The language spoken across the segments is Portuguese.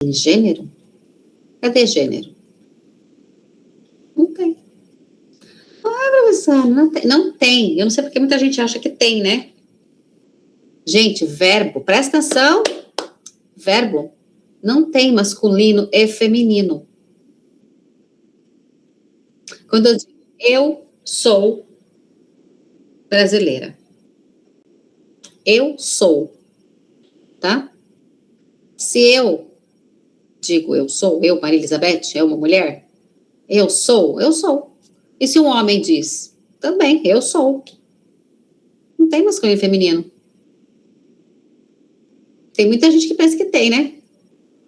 Em gênero? Cadê gênero? Não tem. Ah, professora, não tem. Não tem. Eu não sei porque muita gente acha que tem, né? Gente, verbo, presta atenção. Verbo não tem masculino e feminino. Quando eu digo eu sou brasileira, eu sou, tá? Se eu digo eu sou, eu, Maria Elizabeth, é uma mulher, eu sou, eu sou. E se um homem diz, também, eu sou. Não tem masculino e feminino. Tem muita gente que pensa que tem, né?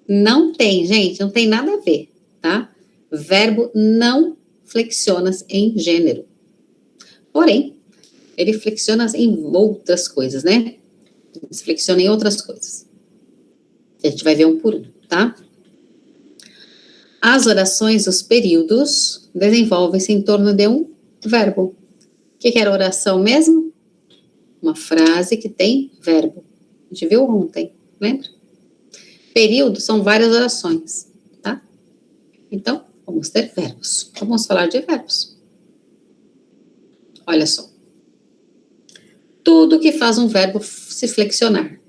Não tem, gente, não tem nada a ver, tá? Verbo não flexiona em gênero. Porém, ele flexiona em outras coisas, né? Ele flexiona em outras coisas. A gente vai ver um por um, tá? As orações, os períodos, desenvolvem-se em torno de um verbo. O que era oração mesmo? Uma frase que tem verbo. A gente viu ontem, lembra? Período são várias orações, tá? Então, vamos ter verbos. Então, vamos falar de verbos. Olha só. Tudo que faz um verbo se flexionar.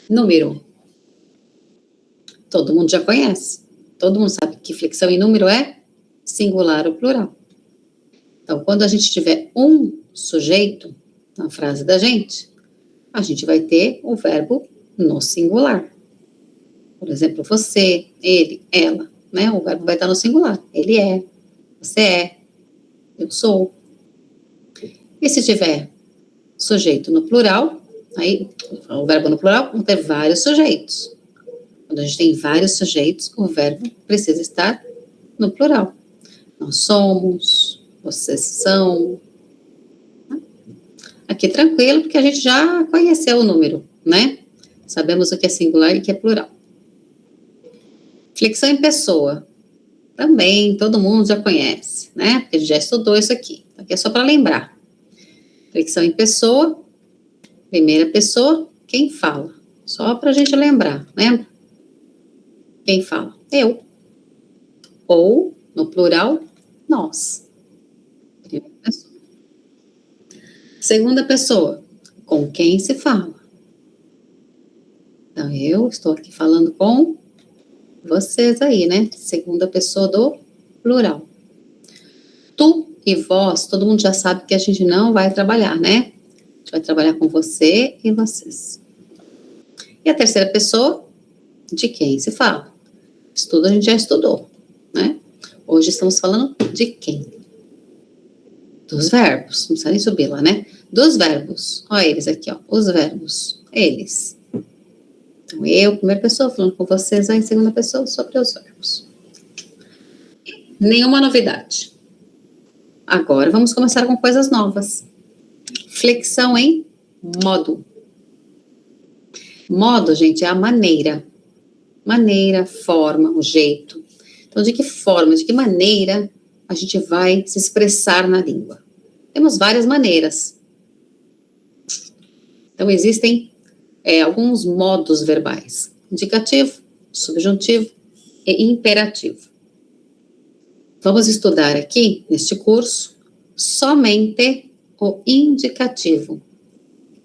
Número. Todo mundo já conhece. Todo mundo sabe que flexão em número é singular ou plural. Então, quando a gente tiver um sujeito na frase da gente, a gente vai ter o verbo no singular. Por exemplo, você, ele, ela, né? O verbo vai estar no singular. Ele é, você é, eu sou. E se tiver sujeito no plural, aí o verbo no plural vão ter vários sujeitos. Quando a gente tem vários sujeitos, o verbo precisa estar no plural. Nós somos, vocês são. Aqui tranquilo, porque a gente já conheceu o número, né? Sabemos o que é singular e o que é plural. Flexão em pessoa. Também todo mundo já conhece, né? Porque a gente já estudou isso aqui. Aqui é só para lembrar. Flexão em pessoa, primeira pessoa, quem fala? Só para a gente lembrar, lembra? Quem fala? Eu. Ou, no plural, nós. Primeira pessoa. Segunda pessoa, com quem se fala? Então, eu estou aqui falando com vocês aí, né? Segunda pessoa do plural. Tu e vós, todo mundo já sabe que a gente não vai trabalhar, né? A gente vai trabalhar com você e vocês. E a terceira pessoa, de quem se fala? Estudo a gente já estudou, né? Hoje estamos falando de quem? Dos verbos, não precisa nem subir lá, né? Dos verbos, olha eles aqui, ó, os verbos, eles. Então, eu, primeira pessoa, falando com vocês, aí, segunda pessoa, sobre os verbos. Nenhuma novidade. Agora, vamos começar com coisas novas. Flexão em modo. Modo, gente, é a maneira. Maneira, forma, o jeito. Então, de que forma, de que maneira a gente vai se expressar na língua? Temos várias maneiras. Então, existem alguns modos verbais: indicativo, subjuntivo e imperativo. Vamos estudar aqui, neste curso, somente o indicativo,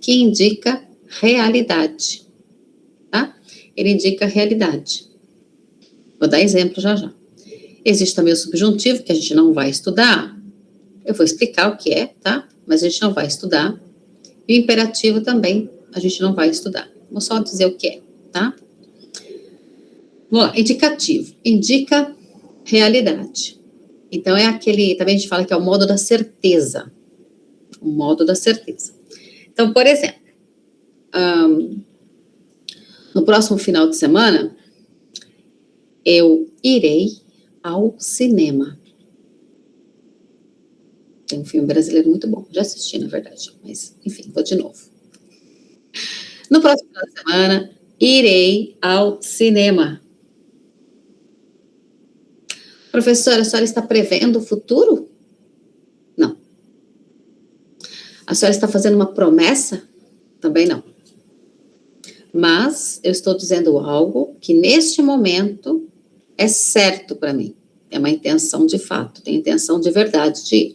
que indica realidade, tá? Ele indica realidade. Vou dar exemplo já já. Existe também o subjuntivo, que a gente não vai estudar. Eu vou explicar o que é, tá? Mas a gente não vai estudar. E o imperativo também a gente não vai estudar. Vou só dizer o que é, tá? Vamos lá, indicativo. Indica realidade. Então, é aquele, também a gente fala que é o modo da certeza. O modo da certeza. Então, por exemplo, no próximo final de semana, eu irei ao cinema. Tem um filme brasileiro muito bom. Já assisti, na verdade. Mas, enfim, vou de novo. No próximo final de semana, irei ao cinema. Professora, a senhora está prevendo o futuro? Não. A senhora está fazendo uma promessa? Também não. mas eu estou dizendo algo que neste momento é certo para mim. É uma intenção de fato, tem intenção de verdade de ir.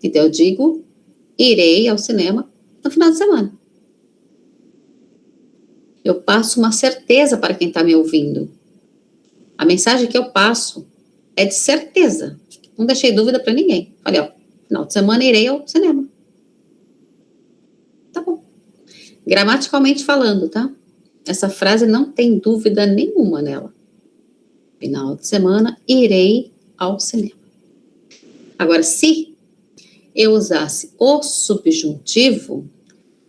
Então eu digo, irei ao cinema no final de semana. Eu passo uma certeza para quem está me ouvindo. A mensagem que eu passo é de certeza. Não deixei dúvida para ninguém. Falei, ó, final de semana irei ao cinema. Tá bom. Gramaticalmente falando, tá? Essa frase não tem dúvida nenhuma nela. Final de semana, irei ao cinema. Agora, se eu usasse o subjuntivo,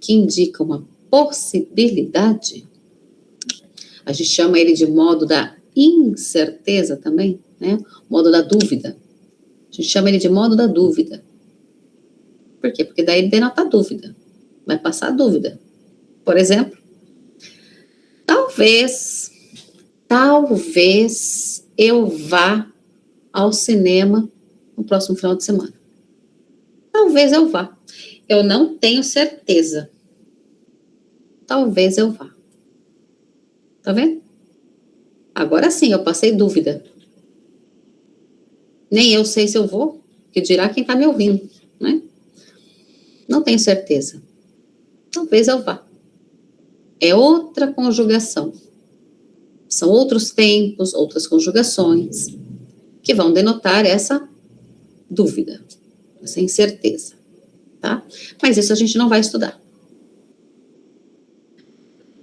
que indica uma possibilidade, a gente chama ele de modo da incerteza também, né? Modo da dúvida. A gente chama ele de modo da dúvida. Por quê? Porque daí ele denota dúvida. Vai passar a dúvida. Por exemplo, talvez eu vá ao cinema no próximo final de semana. Talvez eu vá. Eu não tenho certeza. Talvez eu vá. Tá vendo? Agora sim, eu passei dúvida. Nem eu sei se eu vou, que dirá quem está me ouvindo, né? Não tenho certeza. Talvez eu vá. É outra conjugação. São outros tempos, outras conjugações, que vão denotar essa dúvida, essa incerteza, tá? Mas isso a gente não vai estudar.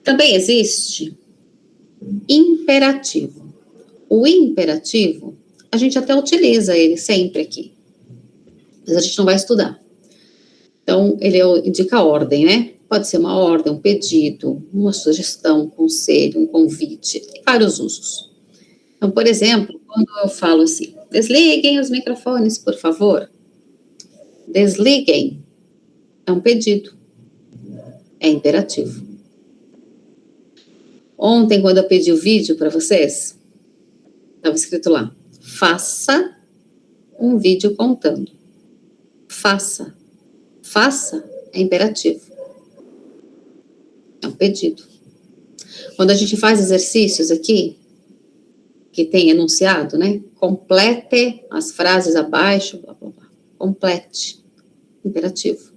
Também existe imperativo. O imperativo, a gente até utiliza ele sempre aqui, mas a gente não vai estudar. Então, ele indica a ordem, né? Pode ser uma ordem, um pedido, uma sugestão, um conselho, um convite, tem vários usos. Então, por exemplo, quando eu falo assim, desliguem os microfones, por favor. Desliguem é um pedido, é imperativo. Ontem, quando eu pedi o vídeo para vocês, estava escrito lá, faça um vídeo contando. Faça. Faça é imperativo. É um pedido. Quando a gente faz exercícios aqui, que tem enunciado, né? Complete as frases abaixo, blá, blá, blá. Complete. Imperativo.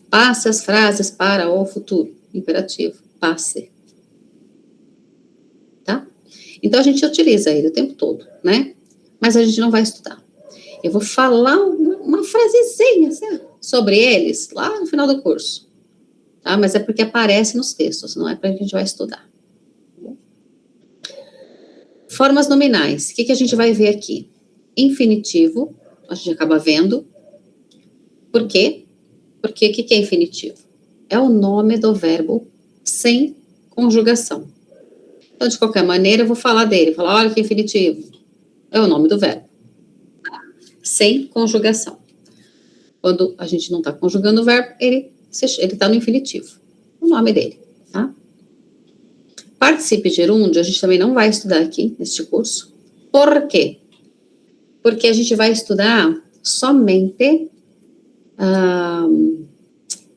Passe as frases para o futuro. Imperativo. Passe. Tá? Então, a gente utiliza ele o tempo todo, né? Mas a gente não vai estudar. Eu vou falar uma frasezinha assim, sobre eles lá no final do curso. Tá? Mas é porque aparece nos textos, não é para a gente vai estudar. Formas nominais. O que a gente vai ver aqui? Infinitivo, a gente acaba vendo. Por quê? Porque o que é infinitivo? É o nome do verbo sem conjugação. Então, de qualquer maneira, eu vou falar dele. Falar, olha que infinitivo. É o nome do verbo. Sem conjugação. Quando a gente não está conjugando o verbo, ele está no infinitivo. O nome dele, tá? Participe gerúndio, a gente também não vai estudar aqui neste curso. Por quê? Porque a gente vai estudar somente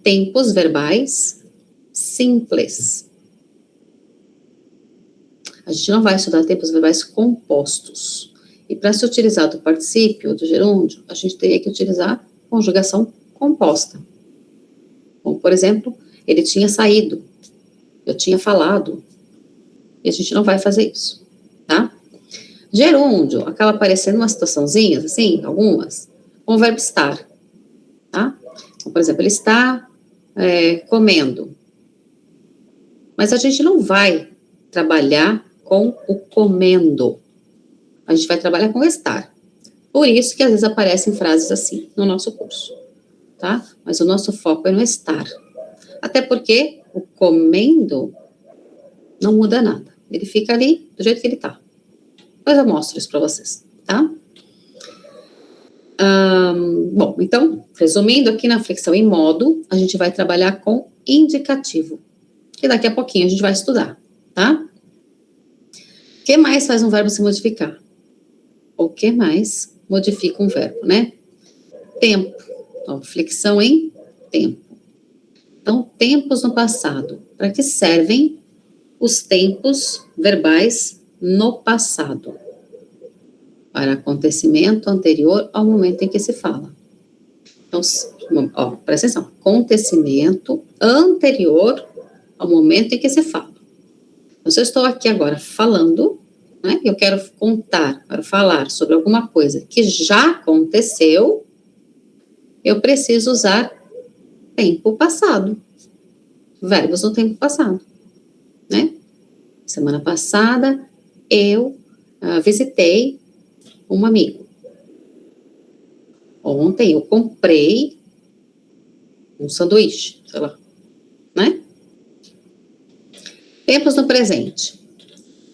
tempos verbais simples. A gente não vai estudar tempos verbais compostos. E para se utilizar do particípio, do gerúndio, a gente teria que utilizar conjugação composta. Como, por exemplo, ele tinha saído, eu tinha falado. E a gente não vai fazer isso, tá? Gerúndio, acaba aparecendo umas situaçãozinhas, assim, algumas, com o verbo estar, tá? Então, por exemplo, ele está comendo. Mas a gente não vai trabalhar com o comendo. A gente vai trabalhar com o estar. Por isso que às vezes aparecem frases assim no nosso curso, tá? Mas o nosso foco é no estar. Até porque o comendo não muda nada. Ele fica ali do jeito que ele tá. Depois eu mostro isso para vocês, tá? Bom, então, resumindo aqui na flexão em modo, a gente vai trabalhar com indicativo, que daqui a pouquinho a gente vai estudar, tá? O que mais faz um verbo se modificar? O que mais modifica um verbo, né? Tempo. Então, flexão em tempo. Então, tempos no passado. Para que servem os tempos verbais no passado? Para acontecimento anterior ao momento em que se fala. Então, ó, presta atenção. Acontecimento anterior ao momento em que se fala. Então, se eu estou aqui agora falando, né, eu quero contar, quero falar sobre alguma coisa que já aconteceu, eu preciso usar tempo passado. Verbos no tempo passado, né? Semana passada, eu visitei um amigo. Ontem eu comprei um sanduíche, sei lá, né? Tempos no presente.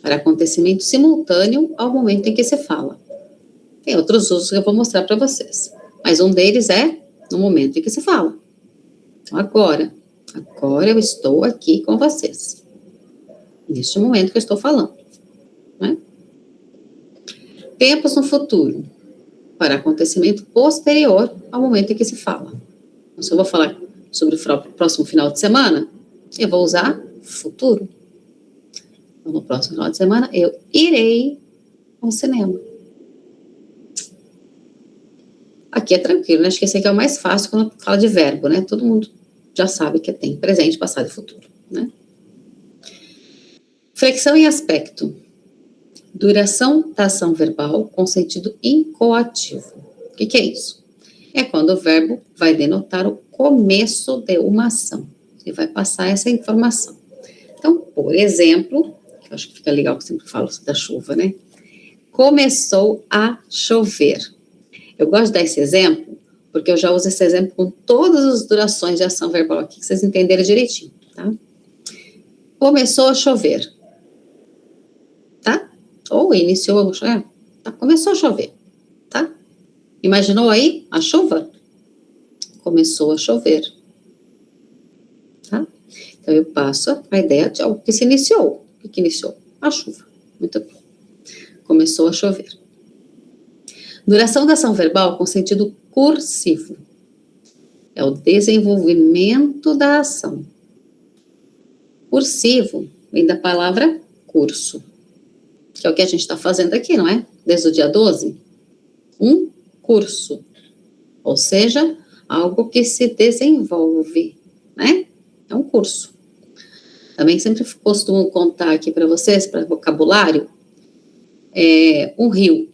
Para acontecimento simultâneo ao momento em que se fala. Tem outros usos que eu vou mostrar para vocês. Mas um deles é no momento em que se fala. Então, agora eu estou aqui com vocês. Neste momento que eu estou falando. Né? Tempos no futuro. Para acontecimento posterior ao momento em que se fala. Então, se eu vou falar sobre o próximo final de semana, eu vou usar futuro. Então, no próximo final de semana, eu irei ao cinema. Aqui é tranquilo, né? Acho que esse aqui é o mais fácil quando fala de verbo, né? Todo mundo já sabe que tem presente, passado e futuro, né? Flexão e aspecto. Duração da ação verbal com sentido incoativo. O que é isso? É quando o verbo vai denotar o começo de uma ação. Ele vai passar essa informação. Então, por exemplo, eu acho que fica legal que eu sempre falo da chuva, né? Começou a chover. Eu gosto de dar esse exemplo, porque eu já uso esse exemplo com todas as durações de ação verbal aqui, que vocês entenderem direitinho, tá? Começou a chover, tá? Ou iniciou a chover, tá? Começou a chover, tá? Imaginou aí a chuva? Começou a chover, tá? Então, eu passo a ideia de algo que se iniciou. O que iniciou? A chuva. Muito bem. Começou a chover. Duração da ação verbal com sentido cursivo. É o desenvolvimento da ação. Cursivo vem da palavra curso, que é o que a gente está fazendo aqui, não é? Desde o dia 12. Um curso. Ou seja, algo que se desenvolve, né? É um curso. Também sempre costumo contar aqui para vocês, para vocabulário, um rio.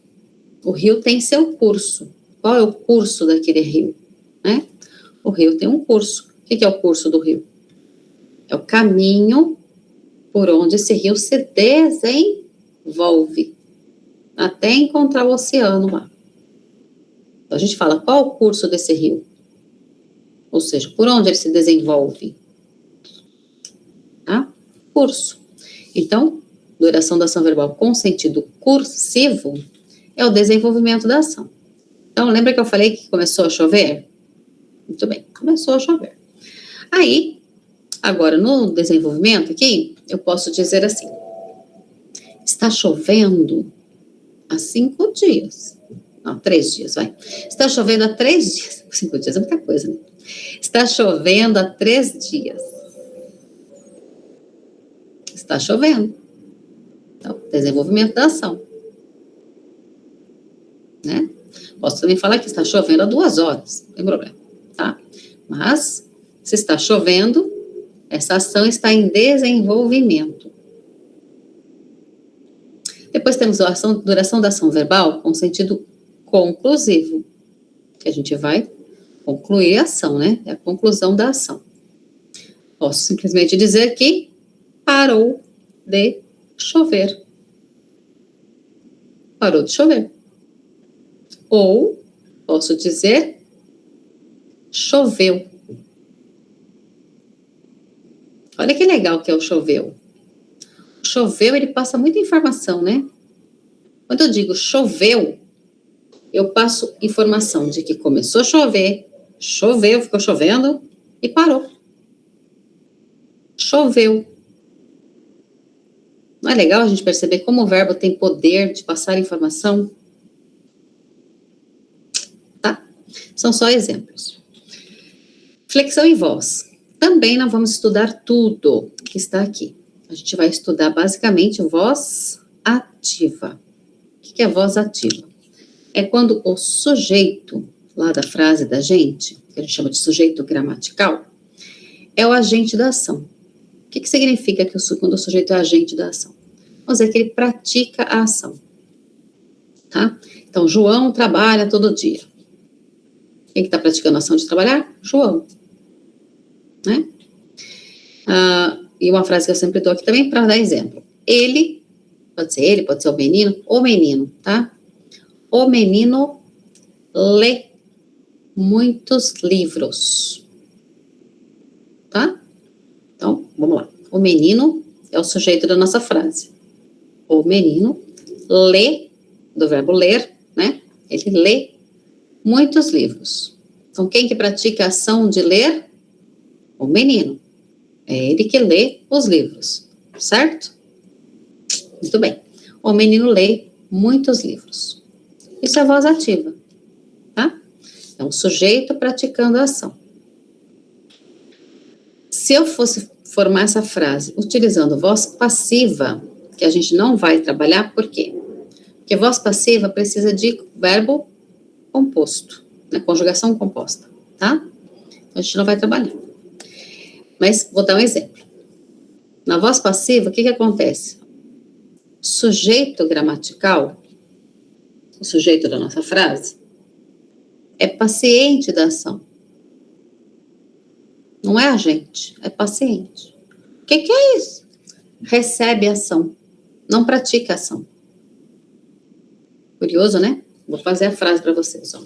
O rio tem seu curso. Qual é o curso daquele rio? Né? O rio tem um curso. O que é o curso do rio? É o caminho por onde esse rio se desenvolve até encontrar o oceano lá. Então, a gente fala, qual é o curso desse rio? Ou seja, por onde ele se desenvolve? Tá? Curso. Então, duração da ação verbal com sentido cursivo é o desenvolvimento da ação. Então, lembra que eu falei que começou a chover? Muito bem, começou a chover. Aí, agora, no desenvolvimento aqui, eu posso dizer assim, está chovendo há 5 dias. Não, 3 dias, vai. Está chovendo há 3 dias. 5 dias é muita coisa, né? Está chovendo há 3 dias. Está chovendo. Então, desenvolvimento da ação. Né? Posso também falar que está chovendo há 2 horas, não tem problema, tá? Mas, se está chovendo, essa ação está em desenvolvimento. Depois temos a duração da ação verbal com sentido conclusivo, que a gente vai concluir a ação, né? É a conclusão da ação. Posso simplesmente dizer que parou de chover. Parou de chover. Ou posso dizer choveu. Olha que legal que é o choveu. Choveu, ele passa muita informação, né? Quando eu digo choveu, eu passo informação de que começou a chover, choveu, ficou chovendo e parou. Choveu. Não é legal a gente perceber como o verbo tem poder de passar informação? Tá? São só exemplos. Flexão em voz. Também não vamos estudar tudo que está aqui. A gente vai estudar basicamente voz ativa. O que é voz ativa? É quando o sujeito, lá da frase da gente, que a gente chama de sujeito gramatical, é o agente da ação. O que significa que quando o sujeito é agente da ação? Vamos dizer que ele pratica a ação. Tá? Então, João trabalha todo dia. Quem que está praticando a ação de trabalhar? João. Né? E uma frase que eu sempre dou aqui também para dar exemplo. Ele, pode ser o menino, tá? O menino lê muitos livros. Tá? Então, vamos lá. O menino é o sujeito da nossa frase. O menino lê, do verbo ler, né? Ele lê muitos livros. Então, quem que pratica a ação de ler? O menino. É ele que lê os livros, certo? Muito bem. O menino lê muitos livros. Isso é voz ativa, tá? É um sujeito praticando a ação. Se eu fosse formar essa frase utilizando voz passiva, que a gente não vai trabalhar, por quê? Porque voz passiva precisa de verbo composto, né? Conjugação composta, tá? Então, a gente não vai trabalhar. Mas vou dar um exemplo. Na voz passiva, o que acontece? O sujeito gramatical, o sujeito da nossa frase, é paciente da ação. Não é agente, é paciente. O que é isso? Recebe ação, não pratica ação. Curioso, né? Vou fazer a frase para vocês. Ó.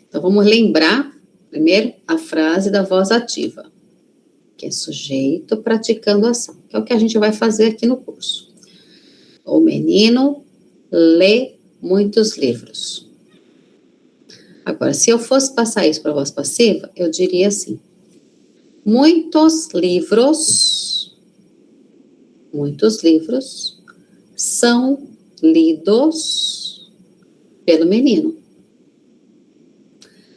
Então, vamos lembrar, primeiro, a frase da voz ativa, que é sujeito praticando ação, que é o que a gente vai fazer aqui no curso. O menino lê muitos livros. Agora, se eu fosse passar isso para a voz passiva, eu diria assim: muitos livros são lidos pelo menino.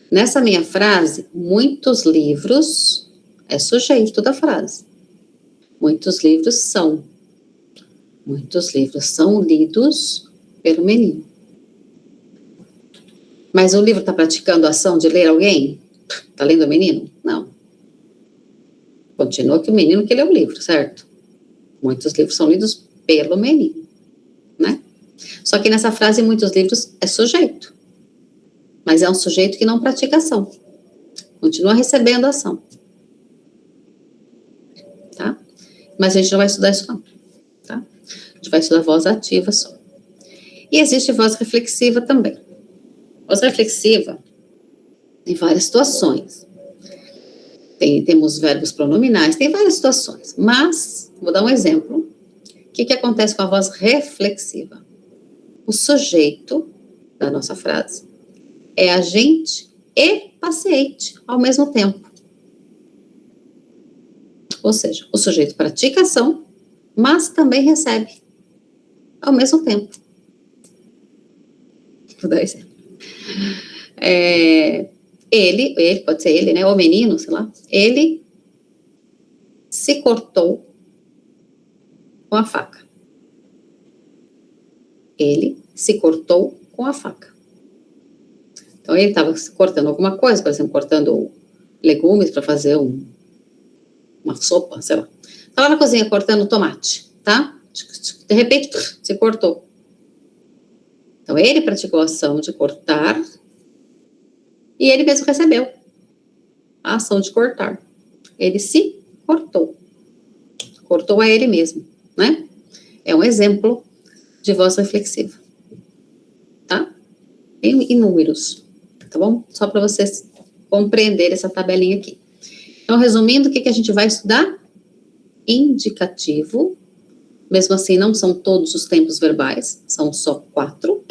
Nessa minha frase, muitos livros é sujeito da frase. Muitos livros são lidos pelo menino. Mas o livro está praticando a ação de ler alguém? Está lendo o menino? Não. Continua que o menino que lê o livro, certo? Muitos livros são lidos pelo menino, né? Só que nessa frase, muitos livros é sujeito. Mas é um sujeito que não pratica ação. Continua recebendo a ação. Tá? Mas a gente não vai estudar isso não, tá? A gente vai estudar voz ativa só. E existe voz reflexiva também. Voz reflexiva tem várias situações. Temos verbos pronominais, tem várias situações. Mas, vou dar um exemplo. O que acontece com a voz reflexiva? O sujeito da nossa frase é agente e paciente ao mesmo tempo. Ou seja, o sujeito pratica ação, mas também recebe ao mesmo tempo. Vou dar exemplo. Ele, pode ser ele, né? O menino, sei lá. Ele se cortou com a faca. Ele se cortou com a faca. Então, ele estava cortando alguma coisa, por exemplo, cortando legumes para fazer uma sopa, sei lá. Estava na cozinha cortando tomate, tá? De repente, se cortou. Então, ele praticou a ação de cortar e ele mesmo recebeu a ação de cortar. Ele se cortou. Cortou a ele mesmo, né? É um exemplo de voz reflexiva. Tá? Tem inúmeros, tá bom? Só para vocês compreenderem essa tabelinha aqui. Então, resumindo, o que a gente vai estudar? Indicativo. Mesmo assim, não são todos os tempos verbais, são só 4.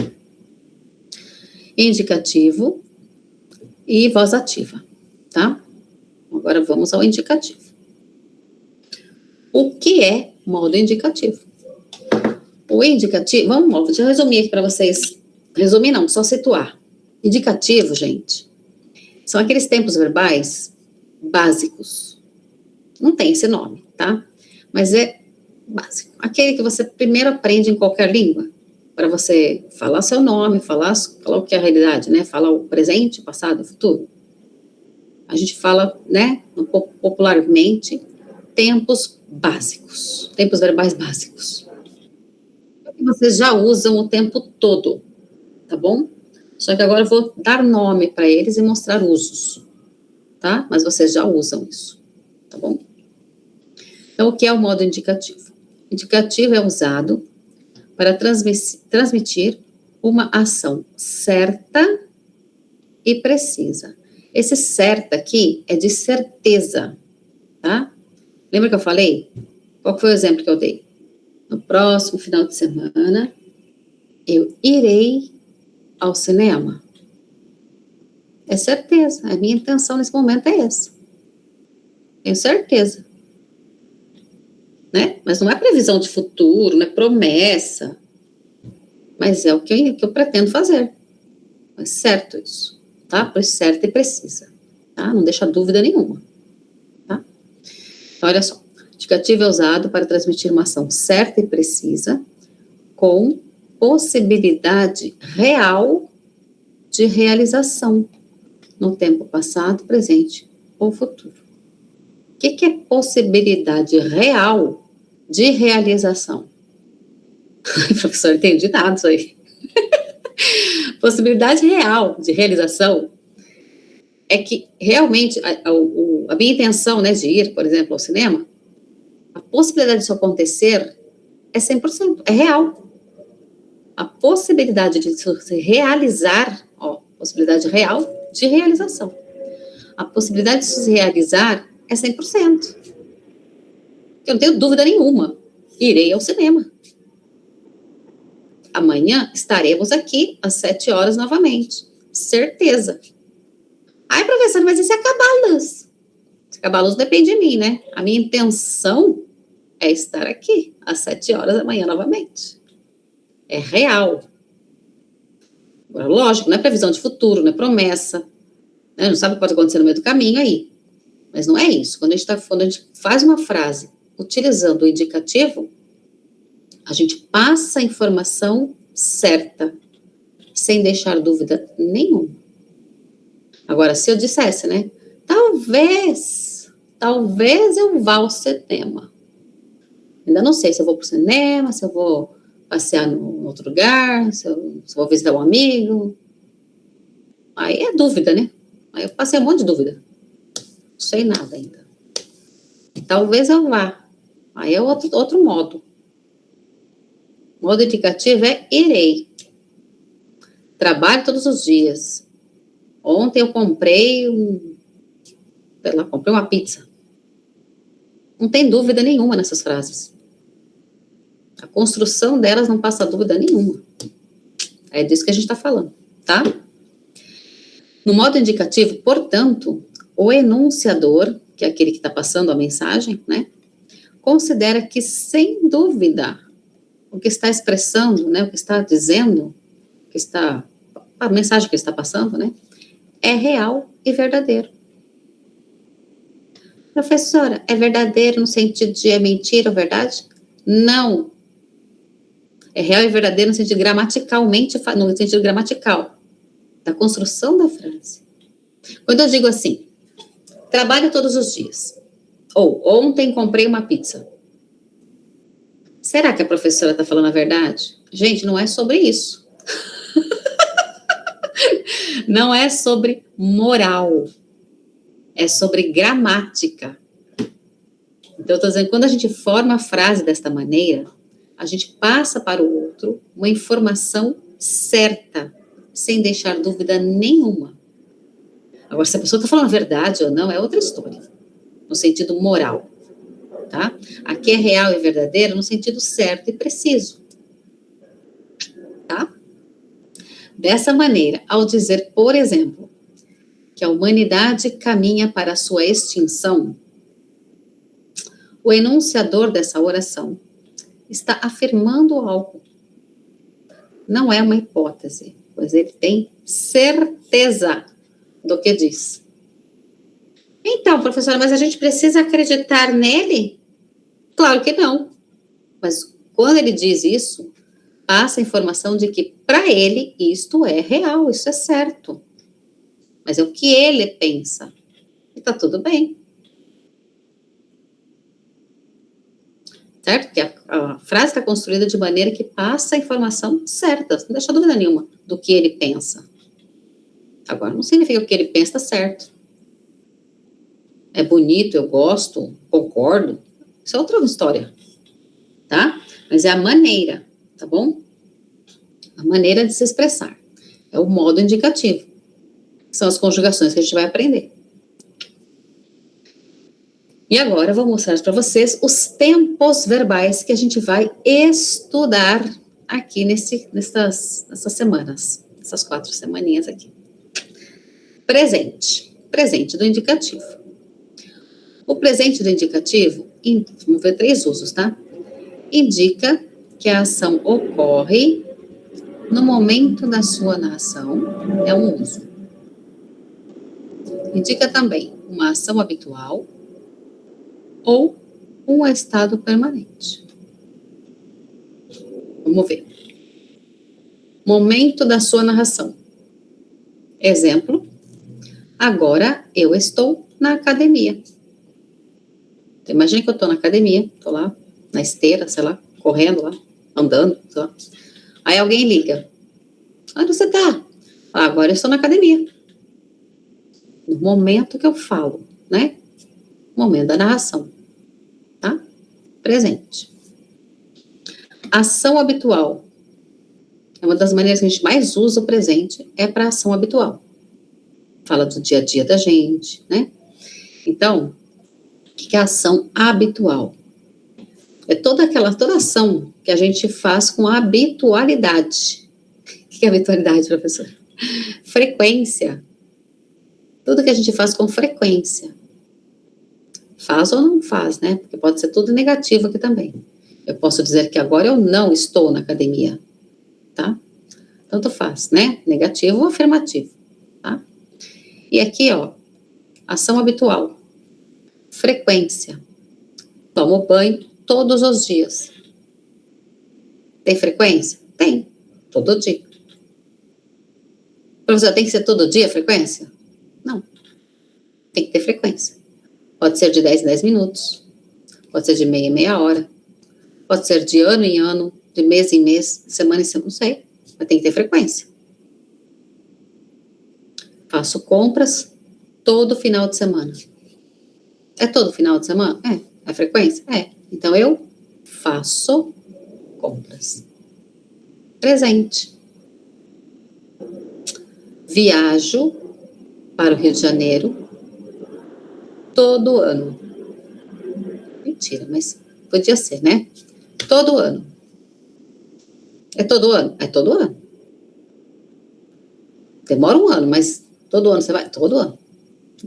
Indicativo e voz ativa, tá? Agora vamos ao indicativo. O que é modo indicativo? O indicativo, vamos resumir aqui para vocês. Resumir não, só situar. Indicativo, gente, são aqueles tempos verbais básicos, Não tem esse nome, tá? Mas é básico. Aquele que você primeiro aprende em qualquer língua, para você falar seu nome, falar o que é a realidade, né? Falar o presente, o passado, o futuro. A gente fala, né, popularmente, tempos básicos, tempos verbais básicos. Que vocês já usam o tempo todo, tá bom? Só que agora eu vou dar nome para eles e mostrar usos, tá? Mas vocês já usam isso, tá bom? Então, o que é o modo indicativo? Indicativo é usado para transmitir uma ação certa e precisa. Esse certa aqui é de certeza, tá? Lembra que eu falei? Qual foi o exemplo que eu dei? No próximo final de semana, eu irei ao cinema. É certeza. A minha intenção nesse momento é essa. Tenho certeza. Né? Mas não é previsão de futuro, não é promessa. Mas é o que eu pretendo fazer. É certo isso. Tá? Por certo e precisa. Tá? Não deixa dúvida nenhuma. Tá? Então, olha só. Indicativo é usado para transmitir uma ação certa e precisa com possibilidade real de realização no tempo passado, presente ou futuro. O que é possibilidade real de realização? Professor, entendi nada isso aí. Possibilidade real de realização é que realmente a minha intenção, né, de ir, por exemplo, ao cinema, a possibilidade disso acontecer é 100%, é real. A possibilidade de se realizar, ó, possibilidade real de realização. A possibilidade de se realizar é 100%. Eu não tenho dúvida nenhuma. Irei ao cinema. Amanhã estaremos aqui às 7 horas novamente. Certeza. Ai, professora, mas e se acabar a luz? Se acabar a luz depende de mim, né? A minha intenção é estar aqui às 7 horas da manhã novamente. É real. Agora, lógico, não é previsão de futuro, não é promessa. Né? Não sabe o que pode acontecer no meio do caminho aí. Mas não é isso. Quando a gente faz uma frase utilizando o indicativo, a gente passa a informação certa, sem deixar dúvida nenhuma. Agora, se eu dissesse, né? Talvez eu vá ao cinema. Ainda não sei se eu vou para o cinema, se eu vou passear em outro lugar, se eu vou visitar um amigo. Aí é dúvida, né? Aí eu passei um monte de dúvida. Não sei nada ainda. Talvez eu vá. Aí é outro modo. O modo indicativo é irei. Trabalho todos os dias. Ontem eu comprei uma pizza. Não tem dúvida nenhuma nessas frases. A construção delas não passa dúvida nenhuma. É disso que a gente está falando, tá? No modo indicativo, portanto, o enunciador, que é aquele que está passando a mensagem, né, considera que, sem dúvida, o que está expressando, né, o que está dizendo, a mensagem que está passando, né, é real e verdadeiro. Professora, é verdadeiro no sentido de é mentira ou verdade? Não. É real e verdadeiro no sentido no sentido gramatical, da construção da frase. Quando eu digo assim, trabalho todos os dias, ou ontem comprei uma pizza. Será que a professora está falando a verdade? Gente, não é sobre isso. Não é sobre moral. É sobre gramática. Então, eu estou dizendo, quando a gente forma a frase desta maneira, a gente passa para o outro uma informação certa, sem deixar dúvida nenhuma. Agora, se a pessoa está falando a verdade ou não, é outra história, no sentido moral, tá? Aqui é real e verdadeiro no sentido certo e preciso, tá? Dessa maneira, ao dizer, por exemplo, que a humanidade caminha para a sua extinção, o enunciador dessa oração está afirmando algo. Não é uma hipótese, pois ele tem certeza do que diz. Então, professora, mas a gente precisa acreditar nele? Claro que não. Mas quando ele diz isso, passa a informação de que para ele isto é real, isso é certo. Mas é o que ele pensa. E tá tudo bem. Certo? Porque a frase está construída de maneira que passa a informação certa, não deixa dúvida nenhuma do que ele pensa. Agora, não significa que o que ele pensa está certo. É bonito, eu gosto, concordo. Isso é outra história, tá? Mas é a maneira, tá bom? A maneira de se expressar. É o modo indicativo. São as conjugações que a gente vai aprender. E agora eu vou mostrar para vocês os tempos verbais que a gente vai estudar aqui nessas semanas, essas 4 semaninhas aqui. Presente. Presente do indicativo. O presente do indicativo, vamos ver 3 usos, tá? Indica que a ação ocorre no momento da sua narração, é um uso. Indica também uma ação habitual ou um estado permanente. Vamos ver. Momento da sua narração. Exemplo, agora eu estou na academia. Então, imagina que eu estou na academia, estou lá na esteira, sei lá, correndo lá, andando, sei lá. Aí alguém liga. Onde você está? Agora eu estou na academia. No momento que eu falo, né? Momento da narração. Tá? Presente. Ação habitual. É uma das maneiras que a gente mais usa o presente, é para ação habitual. Fala do dia a dia da gente, né? Então, o que é ação habitual? É toda ação que a gente faz com habitualidade. O que é habitualidade, professor? Frequência. Tudo que a gente faz com frequência. Faz ou não faz, né? Porque pode ser tudo negativo aqui também. Eu posso dizer que agora eu não estou na academia, tá? Tanto faz, né? Negativo ou afirmativo, tá? E aqui, ó, ação habitual. Frequência. Tomo banho todos os dias. Tem frequência? Tem. Todo dia. Professor, tem que ser todo dia a frequência? Não. Tem que ter frequência. Pode ser de 10 em 10 minutos. Pode ser de meia em meia hora. Pode ser de ano em ano, de mês em mês, semana em semana, não sei. Mas tem que ter frequência. Faço compras todo final de semana. É todo final de semana? É. É frequência? É. Então, eu faço compras. Presente. Viajo para o Rio de Janeiro todo ano. Mentira, mas podia ser, né? Todo ano. É todo ano? É todo ano. Demora um ano, mas todo ano você vai? Todo ano.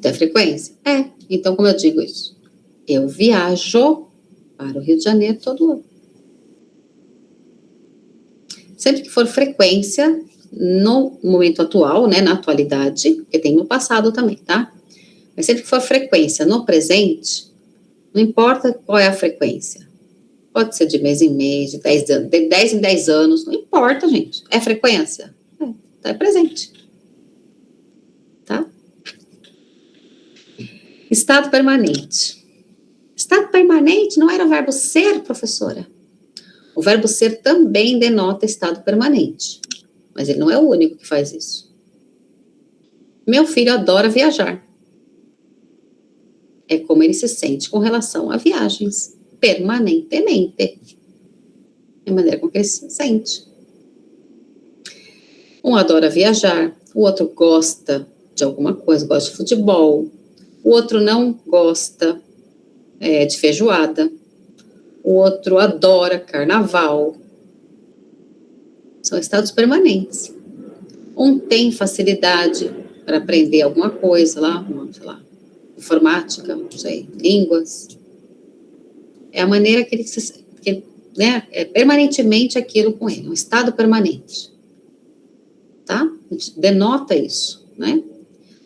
Tem frequência? É. Então, como eu digo isso? Eu viajo para o Rio de Janeiro todo ano. Sempre que for frequência, no momento atual, né, na atualidade, porque tem no passado também, tá? Mas sempre que for frequência no presente, não importa qual é a frequência. Pode ser de mês em mês, de 10 anos, de 10 em 10 anos, não importa, gente. É frequência? É presente. Tá? Estado permanente. Estado permanente não era o verbo ser, professora? O verbo ser também denota estado permanente, mas ele não é o único que faz isso. Meu filho adora viajar. É como ele se sente com relação a viagens, permanentemente. É a maneira com que ele se sente. Um adora viajar, o outro gosta de alguma coisa, gosta de futebol, o outro não gosta de feijoada, o outro adora carnaval. São estados permanentes. Um tem facilidade para aprender alguma coisa lá, sei lá, informática, não sei, línguas. É a maneira que ele né, é permanentemente aquilo com ele, um estado permanente. Tá? A gente denota isso, né?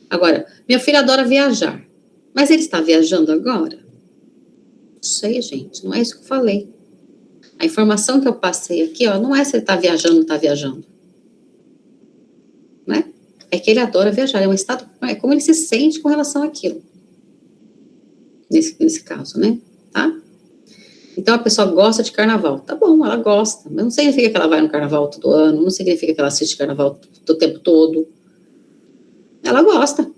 Agora, meu filho adora viajar. Mas ele está viajando agora? Não sei, gente, não é isso que eu falei. A informação que eu passei aqui, ó, não é se ele está viajando ou não está viajando. Né? É que ele adora viajar, é um estado, é como ele se sente com relação àquilo. Nesse caso, né? Tá? Então a pessoa gosta de carnaval. Tá bom, ela gosta, mas não significa que ela vai no carnaval todo ano, não significa que ela assiste carnaval o tempo todo. Ela gosta.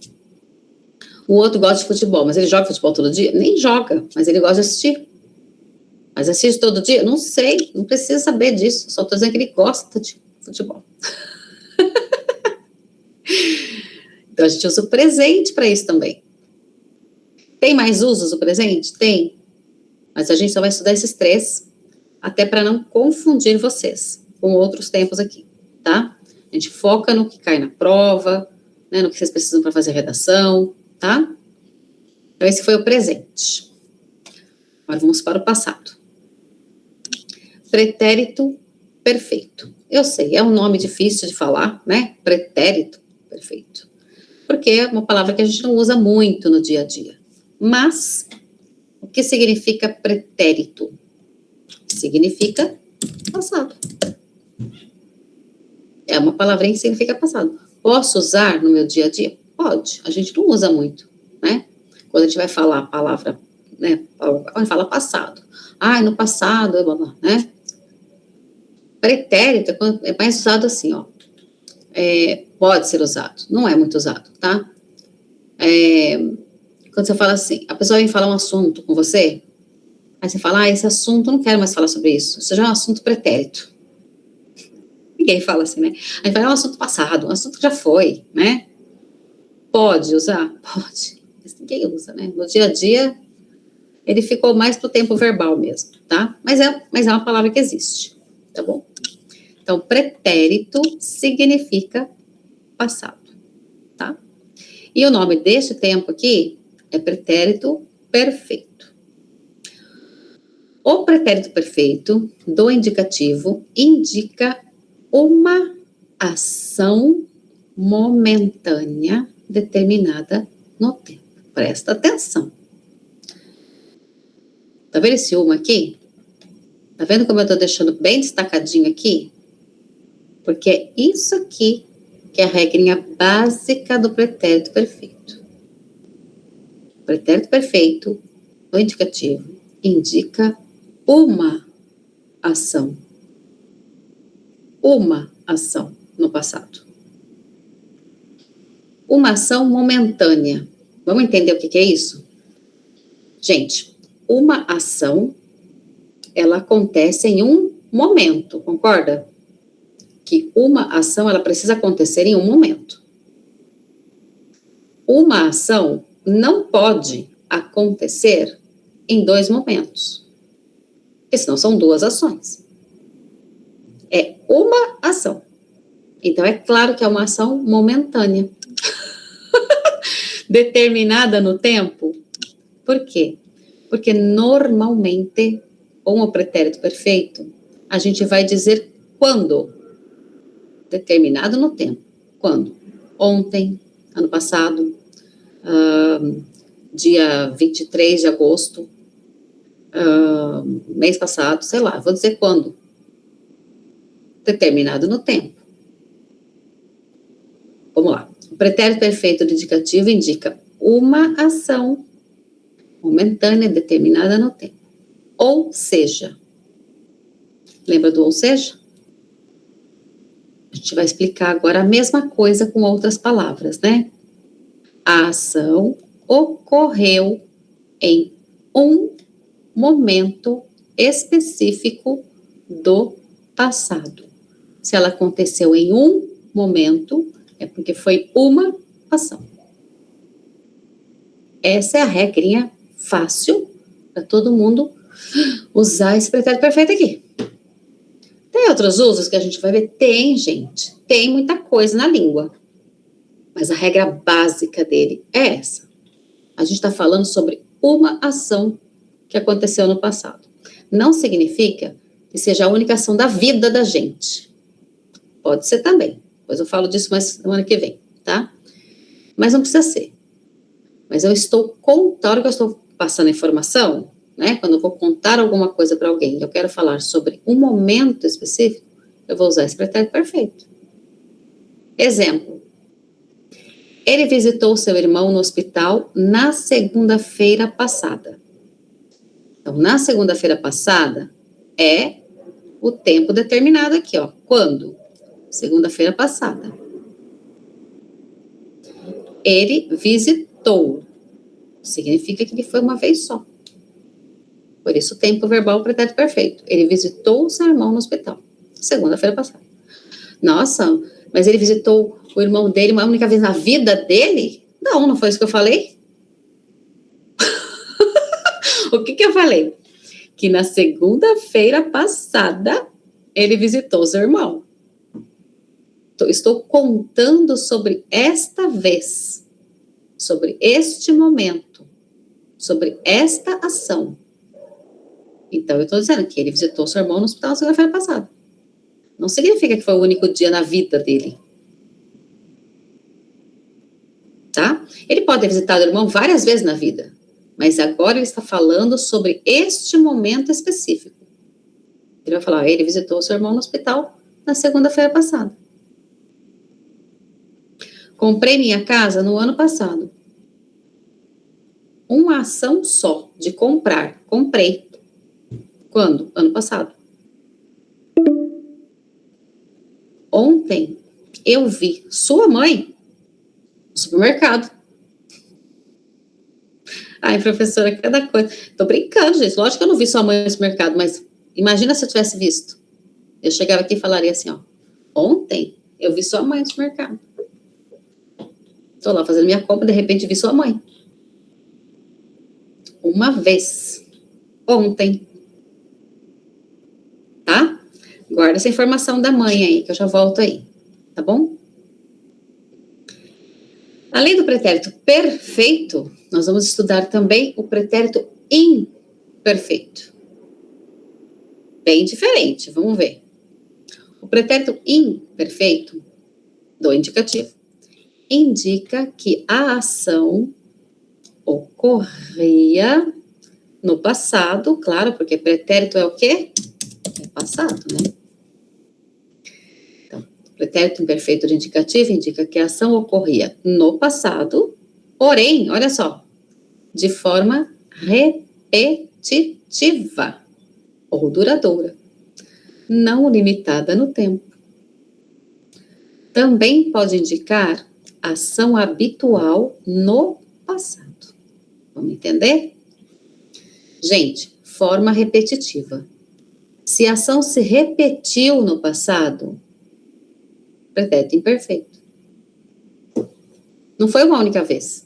O outro gosta de futebol, mas ele joga futebol todo dia? Nem joga, mas ele gosta de assistir. Mas assiste todo dia? Não sei, não precisa saber disso. Só estou dizendo que ele gosta de futebol. Então a gente usa o presente para isso também. Tem mais usos o presente? Tem. Mas a gente só vai estudar esses três, até para não confundir vocês com outros tempos aqui, tá? A gente foca no que cai na prova, né, no que vocês precisam para fazer redação, tá? Então esse foi o presente. Agora vamos para o passado. Pretérito perfeito. Eu sei, é um nome difícil de falar, né? Pretérito perfeito. Porque é uma palavra que a gente não usa muito no dia a dia. Mas, o que significa pretérito? Significa passado. É uma palavrinha que significa passado. Posso usar no meu dia a dia? Pode. A gente não usa muito, né? Quando a gente vai falar a palavra, né? Quando a gente fala passado. No passado, né? Pretérito é mais usado assim, ó. Pode ser usado. Não é muito usado, tá? Quando você fala assim, a pessoa vem falar um assunto com você, aí você fala, esse assunto, eu não quero mais falar sobre isso. Isso já é um assunto pretérito. Ninguém fala assim, né? Aí fala, é um assunto passado, um assunto que já foi, né? Pode usar? Pode. Mas ninguém usa, né? No dia a dia, ele ficou mais pro tempo verbal mesmo, tá? Mas é uma palavra que existe, tá bom? Então, pretérito significa passado, tá? E o nome deste tempo aqui é pretérito perfeito. O pretérito perfeito do indicativo indica uma ação momentânea determinada no tempo. Presta atenção. Tá vendo esse uma aqui? Tá vendo como eu tô deixando bem destacadinho aqui? Porque é isso aqui que é a regrinha básica do pretérito perfeito. O pretérito perfeito do indicativo indica uma ação. Uma ação no passado. Uma ação momentânea. Vamos entender o que é isso? Gente, uma ação, ela acontece em um momento, concorda? Que uma ação, ela precisa acontecer em um momento. Uma ação não pode acontecer em dois momentos. Porque senão são duas ações. É uma ação. Então, é claro que é uma ação momentânea. Determinada no tempo. Por quê? Porque normalmente, com o pretérito perfeito, a gente vai dizer quando. Determinado no tempo. Quando? Ontem, ano passado, dia 23 de agosto, mês passado, sei lá, vou dizer quando. Determinado no tempo. Vamos lá. O pretérito perfeito do indicativo indica uma ação momentânea determinada no tempo. Ou seja, lembra do ou seja? A gente vai explicar agora a mesma coisa com outras palavras, né? A ação ocorreu em um momento específico do passado. Se ela aconteceu em um momento, é porque foi uma ação. Essa é a regrinha fácil para todo mundo usar esse pretérito perfeito aqui. Tem outros usos que a gente vai ver? Tem, gente. Tem muita coisa na língua. Mas a regra básica dele é essa. A gente está falando sobre uma ação que aconteceu no passado. Não significa que seja a única ação da vida da gente. Pode ser também. Depois eu falo disso mais semana que vem, tá? Mas não precisa ser. Mas eu estou contando, a hora que eu estou passando a informação, né? Quando eu vou contar alguma coisa para alguém, eu quero falar sobre um momento específico, eu vou usar esse pretérito perfeito. Exemplo. Ele visitou seu irmão no hospital na segunda-feira passada. Então, na segunda-feira passada é o tempo determinado aqui, ó. Quando? Segunda-feira passada. Ele visitou. Significa que ele foi uma vez só. Por isso, o tempo verbal, o pretérito perfeito. Ele visitou seu irmão no hospital. Segunda-feira passada. Nossa, mas ele visitou o irmão dele uma única vez na vida dele? Não, não foi isso que eu falei? O que eu falei? Que na segunda-feira passada, ele visitou seu irmão. Estou contando sobre esta vez, sobre este momento, sobre esta ação. Então, eu estou dizendo que ele visitou seu irmão no hospital na segunda-feira passada. Não significa que foi o único dia na vida dele. Tá? Ele pode ter visitado o irmão várias vezes na vida, mas agora ele está falando sobre este momento específico. Ele vai falar, ele visitou seu irmão no hospital na segunda-feira passada. Comprei minha casa no ano passado. Uma ação só de comprar. Comprei. Quando? Ano passado. Ontem eu vi sua mãe no supermercado. Ai, professora, cada coisa. Tô brincando, gente. Lógico que eu não vi sua mãe no supermercado, mas imagina se eu tivesse visto. Eu chegava aqui e falaria assim, ó. Ontem eu vi sua mãe no supermercado. Tô lá fazendo minha compra, de repente vi sua mãe. Uma vez. Ontem. Tá? Guarda essa informação da mãe aí, que eu já volto aí. Tá bom? Além do pretérito perfeito, nós vamos estudar também o pretérito imperfeito. Bem diferente, vamos ver. O pretérito imperfeito, do indicativo, indica que a ação ocorria no passado, claro, porque pretérito é o quê? É passado, né? Então, o pretérito imperfeito de indicativo indica que a ação ocorria no passado, porém, olha só, de forma repetitiva ou duradoura, não limitada no tempo. Também pode indicar ação habitual no passado. Vamos entender? Gente, forma repetitiva. Se a ação se repetiu no passado, pretérito imperfeito. Não foi uma única vez.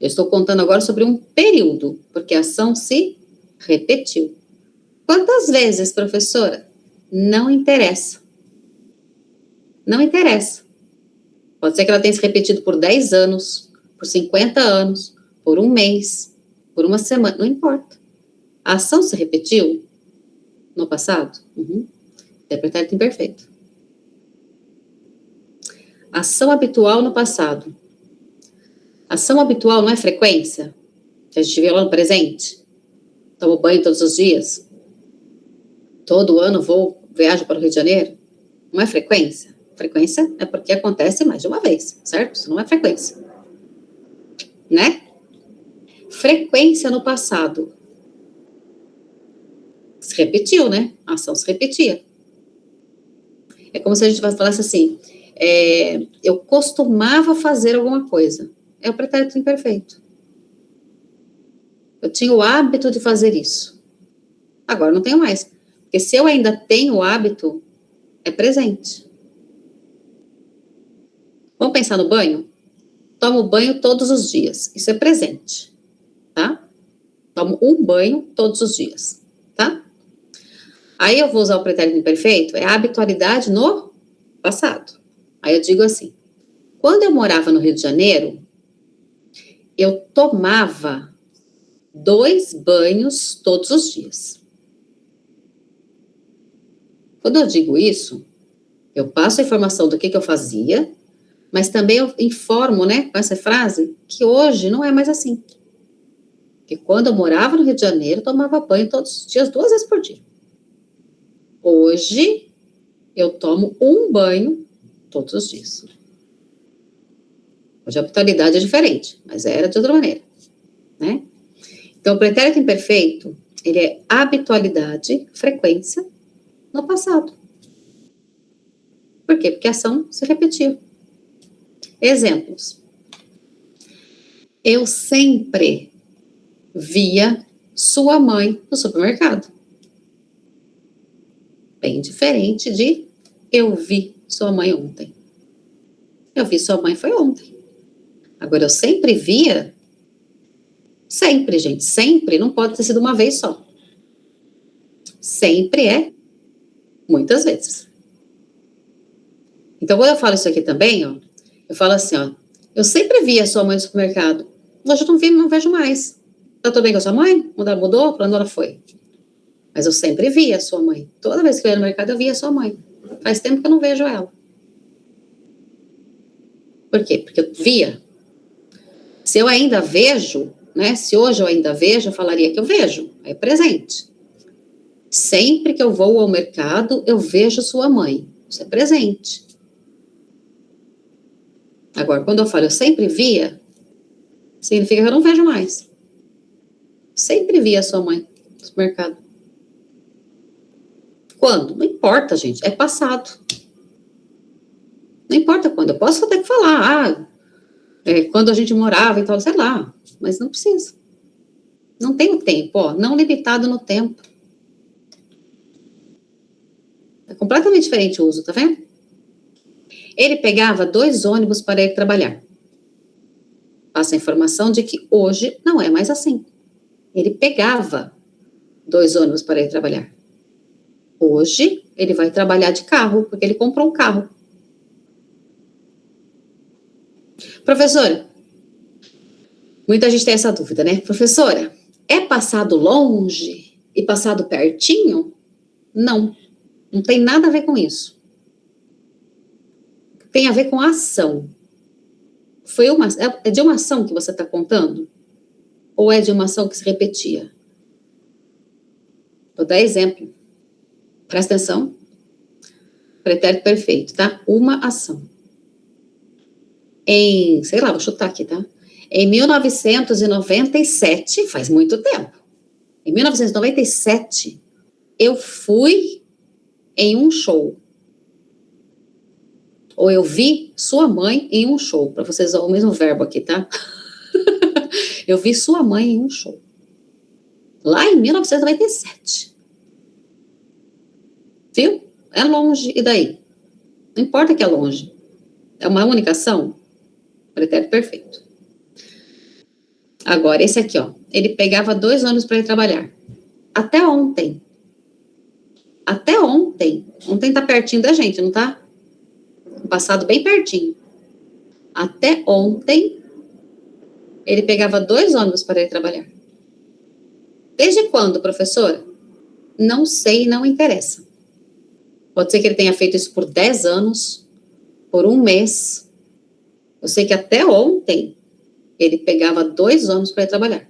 Eu estou contando agora sobre um período, porque a ação se repetiu. Quantas vezes, professora? Não interessa. Não interessa. Pode ser que ela tenha se repetido por 10 anos, por 50 anos, por um mês, por uma semana, não importa. A ação se repetiu no passado? É pretérito imperfeito. Ação habitual no passado. Ação habitual não é frequência? Que a gente vê lá no presente? Tomo banho todos os dias? Todo ano viajo para o Rio de Janeiro? Não é frequência? Frequência é porque acontece mais de uma vez, certo? Isso não é frequência. Né? Frequência no passado. Se repetiu, né? A ação se repetia. É como se a gente falasse assim, eu costumava fazer alguma coisa. É o pretérito imperfeito. Eu tinha o hábito de fazer isso. Agora não tenho mais. Porque se eu ainda tenho o hábito, é presente. Vamos pensar no banho? Tomo banho todos os dias. Isso é presente. Tá? Tomo um banho todos os dias. Tá? Aí eu vou usar o pretérito imperfeito, é a habitualidade no passado. Aí eu digo assim, quando eu morava no Rio de Janeiro, eu tomava 2 banhos todos os dias. Quando eu digo isso, eu passo a informação do que eu fazia, Mas também eu informo, né, com essa frase, que hoje não é mais assim. Que quando eu morava no Rio de Janeiro, eu tomava banho todos os dias, 2 vezes por dia. Hoje, eu tomo um banho todos os dias. Hoje a habitualidade é diferente, mas era de outra maneira, né? Então, o pretérito imperfeito, ele é habitualidade, frequência, no passado. Por quê? Porque a ação se repetiu. Exemplos. Eu sempre via sua mãe no supermercado. Bem diferente de eu vi sua mãe ontem. Eu vi sua mãe foi ontem. Agora, eu sempre via. Sempre, gente. Sempre não pode ter sido uma vez só. Sempre é muitas vezes. Então, quando eu falo isso aqui também, ó, eu falo assim, ó, eu sempre via sua mãe no supermercado. Hoje eu não vejo mais. Tá tudo bem com a sua mãe? Mudou? Pra onde ela foi? Mas eu sempre via a sua mãe. Toda vez que eu ia no mercado, eu via a sua mãe. Faz tempo que eu não vejo ela. Por quê? Porque eu via. Se eu ainda vejo, né? Se hoje eu ainda vejo, eu falaria que eu vejo. É presente. Sempre que eu vou ao mercado, eu vejo sua mãe. Isso é presente. Agora, quando eu falo eu sempre via, significa que eu não vejo mais. Sempre via sua mãe no supermercado. Quando? Não importa, gente. É passado. Não importa quando. Eu posso até falar, quando a gente morava e tal, sei lá. Mas não precisa. Não tem o tempo, ó. Não limitado no tempo. É completamente diferente o uso, tá vendo? Ele pegava 2 ônibus para ir trabalhar. Passa a informação de que hoje não é mais assim. Ele pegava 2 ônibus para ir trabalhar. Hoje, ele vai trabalhar de carro, porque ele comprou um carro. Professora, muita gente tem essa dúvida, né? Professora, é passado longe e passado pertinho? Não, não tem nada a ver com isso. Tem a ver com a ação. É de uma ação que você está contando? Ou é de uma ação que se repetia? Vou dar exemplo. Presta atenção. Pretérito perfeito, tá? Uma ação. Sei lá, vou chutar aqui, tá? Em 1997, faz muito tempo. Em 1997, eu fui em um show. Ou eu vi sua mãe em um show. Para vocês usar o mesmo verbo aqui, tá? Eu vi sua mãe em um show. Lá em 1997. Viu? É longe. E daí? Não importa que é longe. É uma única ação. Pretérito perfeito. Agora, esse aqui, ó. Ele pegava 2 ônibus para ir trabalhar. Até ontem. Até ontem. Ontem tá pertinho da gente, não tá? Passado bem pertinho. Até ontem, ele pegava 2 ônibus para ir trabalhar. Desde quando, professora? Não sei e não interessa. Pode ser que ele tenha feito isso por 10 anos, por um mês. Eu sei que até ontem, ele pegava 2 ônibus para ir trabalhar.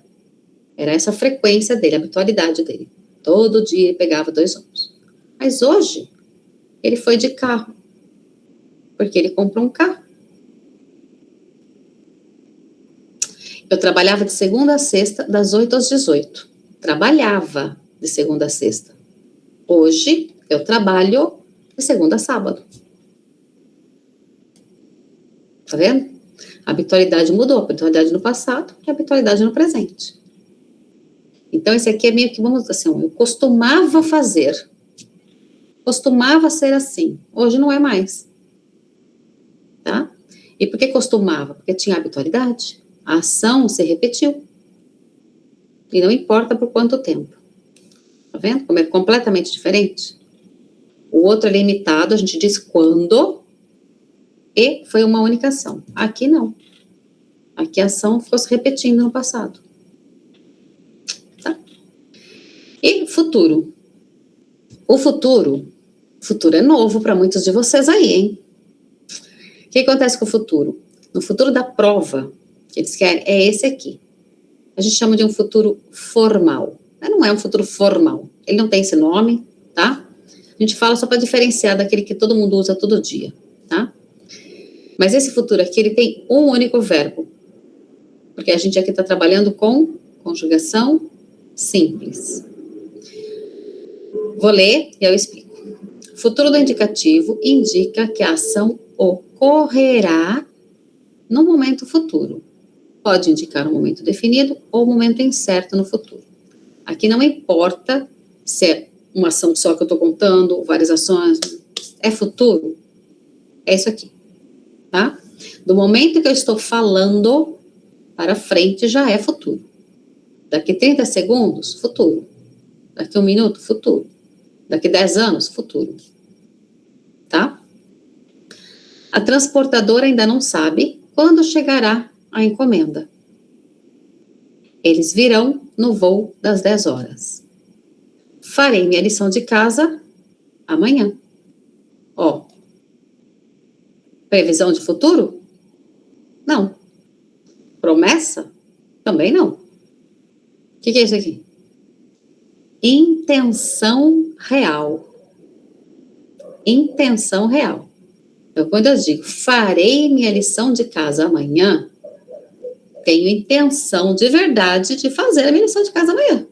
Era essa a frequência dele, a habitualidade dele. Todo dia ele pegava 2 ônibus. Mas hoje, ele foi de carro. Porque ele comprou um carro. Eu trabalhava de segunda a sexta, das 8 às 18. Trabalhava de segunda a sexta. Hoje, eu trabalho de segunda a sábado. Tá vendo? A habitualidade mudou. A habitualidade no passado e a habitualidade no presente. Então, esse aqui é meio que, vamos dizer assim, eu costumava fazer. Costumava ser assim. Hoje não é mais. Tá? E por que costumava? Porque tinha habitualidade. A ação se repetiu. E não importa por quanto tempo. Tá vendo como é completamente diferente? O outro é limitado, a gente diz quando, e foi uma única ação. Aqui não. Aqui a ação ficou se repetindo no passado. Tá? E futuro. O futuro é novo para muitos de vocês aí, hein? O que acontece com o futuro? No futuro da prova, que eles querem, é esse aqui. A gente chama de um futuro formal. Mas não é um futuro formal. Ele não tem esse nome, tá? A gente fala só para diferenciar daquele que todo mundo usa todo dia, tá? Mas esse futuro aqui, ele tem um único verbo. Porque a gente aqui está trabalhando com conjugação simples. Vou ler e eu explico. Futuro do indicativo indica que a ação ocorrerá no momento futuro. Pode indicar um momento definido ou um momento incerto no futuro. Aqui não importa se é uma ação só que eu estou contando, ou várias ações, é futuro. É isso aqui, tá? Do momento que eu estou falando para frente já é futuro. Daqui 30 segundos, futuro. Daqui 1 minuto, futuro. Daqui 10 anos, futuro. Tá? A transportadora ainda não sabe quando chegará a encomenda. Eles virão no voo das 10 horas. Farei minha lição de casa amanhã. Ó. Previsão de futuro? Não. Promessa? Também não. O que é isso aqui? Intenção real. Intenção real. Então, quando eu digo farei minha lição de casa amanhã, tenho intenção de verdade de fazer a minha lição de casa amanhã.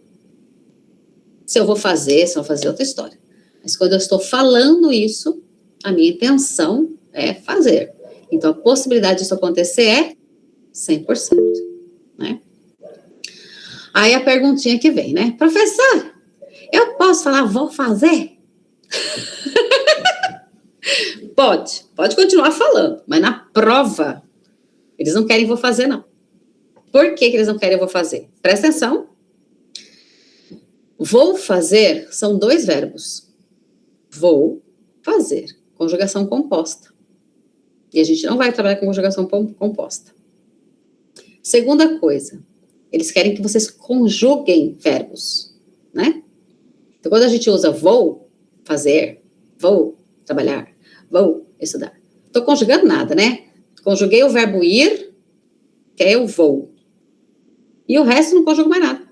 Se eu vou fazer, se eu vou fazer outra história. Mas quando eu estou falando isso, a minha intenção é fazer. Então, a possibilidade disso acontecer é 100%, né? Aí a perguntinha que vem, né? Professor, eu posso falar vou fazer? Pode continuar falando, mas na prova, eles não querem vou fazer, não. Por que eles não querem vou fazer? Presta atenção. Vou fazer são 2 verbos. Vou fazer, conjugação composta. E a gente não vai trabalhar com conjugação composta. Segunda coisa, eles querem que vocês conjuguem verbos, né? Então, quando a gente usa vou fazer, vou trabalhar, vou estudar. Estou conjugando nada, né? Conjuguei o verbo ir, que é eu vou. E o resto não conjugo mais nada.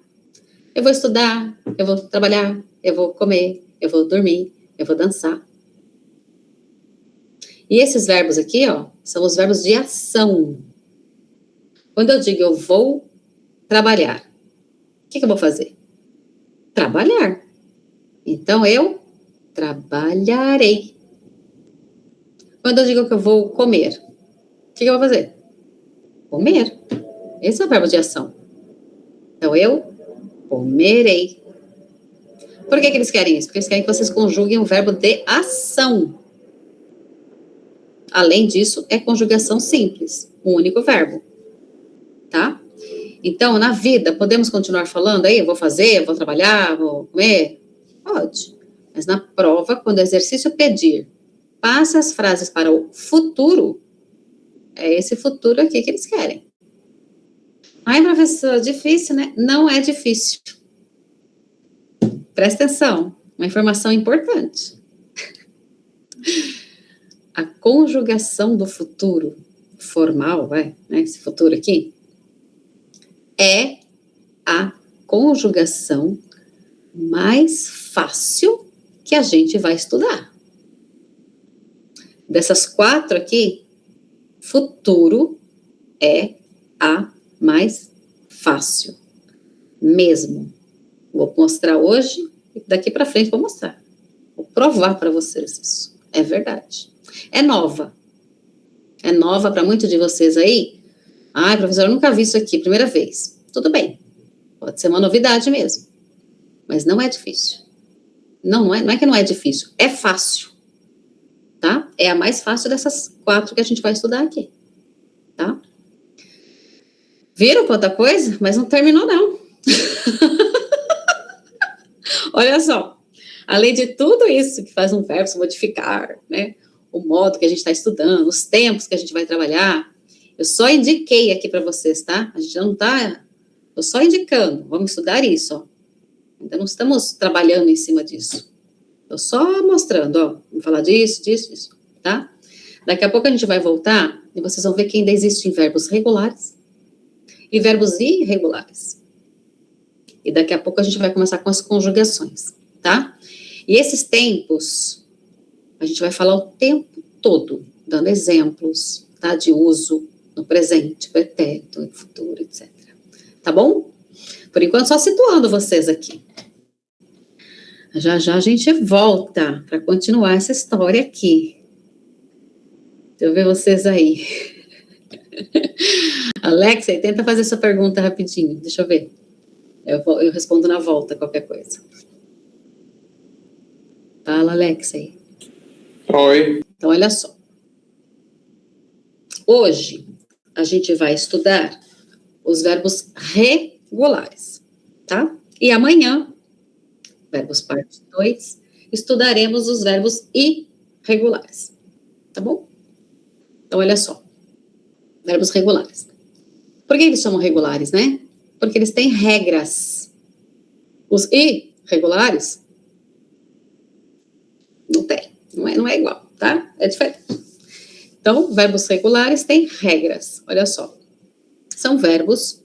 Eu vou estudar, eu vou trabalhar, eu vou comer, eu vou dormir, eu vou dançar. E esses verbos aqui, ó, são os verbos de ação. Quando eu digo eu vou trabalhar, o que eu vou fazer? Trabalhar. Então, eu trabalharei. Quando eu digo que eu vou comer, o que eu vou fazer? Comer. Esse é o verbo de ação. Então, eu comerei. Por que eles querem isso? Porque eles querem que vocês conjuguem o verbo de ação. Além disso, é conjugação simples. Um único verbo. Tá? Então, na vida, podemos continuar falando aí? Eu vou fazer, eu vou trabalhar, vou comer? Pode. Mas na prova, quando o exercício pedir, passe as frases para o futuro, é esse futuro aqui que eles querem. Ai, professor, difícil, né? Não é difícil. Presta atenção, uma informação importante. A conjugação do futuro formal, né? Esse futuro aqui, é a conjugação mais fácil que a gente vai estudar. Dessas 4 aqui, futuro é a mais fácil, mesmo. Vou mostrar hoje e daqui para frente vou mostrar. Vou provar para vocês isso. É verdade. É nova. É nova para muitos de vocês aí. Ai, professora, eu nunca vi isso aqui, primeira vez. Tudo bem. Pode ser uma novidade mesmo. Mas não é difícil. Não é que não é difícil. É fácil. Tá? É a mais fácil dessas 4 que a gente vai estudar aqui. Tá? Viram quanta coisa? Mas não terminou, não. Olha só. Além de tudo isso que faz um verbo se modificar, né? O modo que a gente está estudando, os tempos que a gente vai trabalhar, eu só indiquei aqui para vocês, tá? A gente não está... Estou só indicando. Vamos estudar isso, ó. Ainda não estamos trabalhando em cima disso. Estou só mostrando, ó. Vamos falar disso, tá? Daqui a pouco a gente vai voltar e vocês vão ver que ainda existem verbos regulares e verbos irregulares. E daqui a pouco a gente vai começar com as conjugações, tá? E esses tempos, a gente vai falar o tempo todo, dando exemplos, tá? De uso no presente, pretérito, no futuro, etc. Tá bom? Por enquanto, só situando vocês aqui. Já já a gente volta para continuar essa história aqui. Deixa eu ver vocês aí. Alexia, tenta fazer essa pergunta rapidinho. Deixa eu ver. Eu respondo na volta qualquer coisa. Fala, Alexia. Oi. Então, olha só. Hoje, a gente vai estudar os verbos regulares, tá? E amanhã, verbos parte 2, estudaremos os verbos irregulares, tá bom? Então, olha só. Verbos regulares. Por que eles chamam regulares, né? Porque eles têm regras. Os irregulares não tem, não é igual, tá? É diferente. Então, verbos regulares têm regras. Olha só. São verbos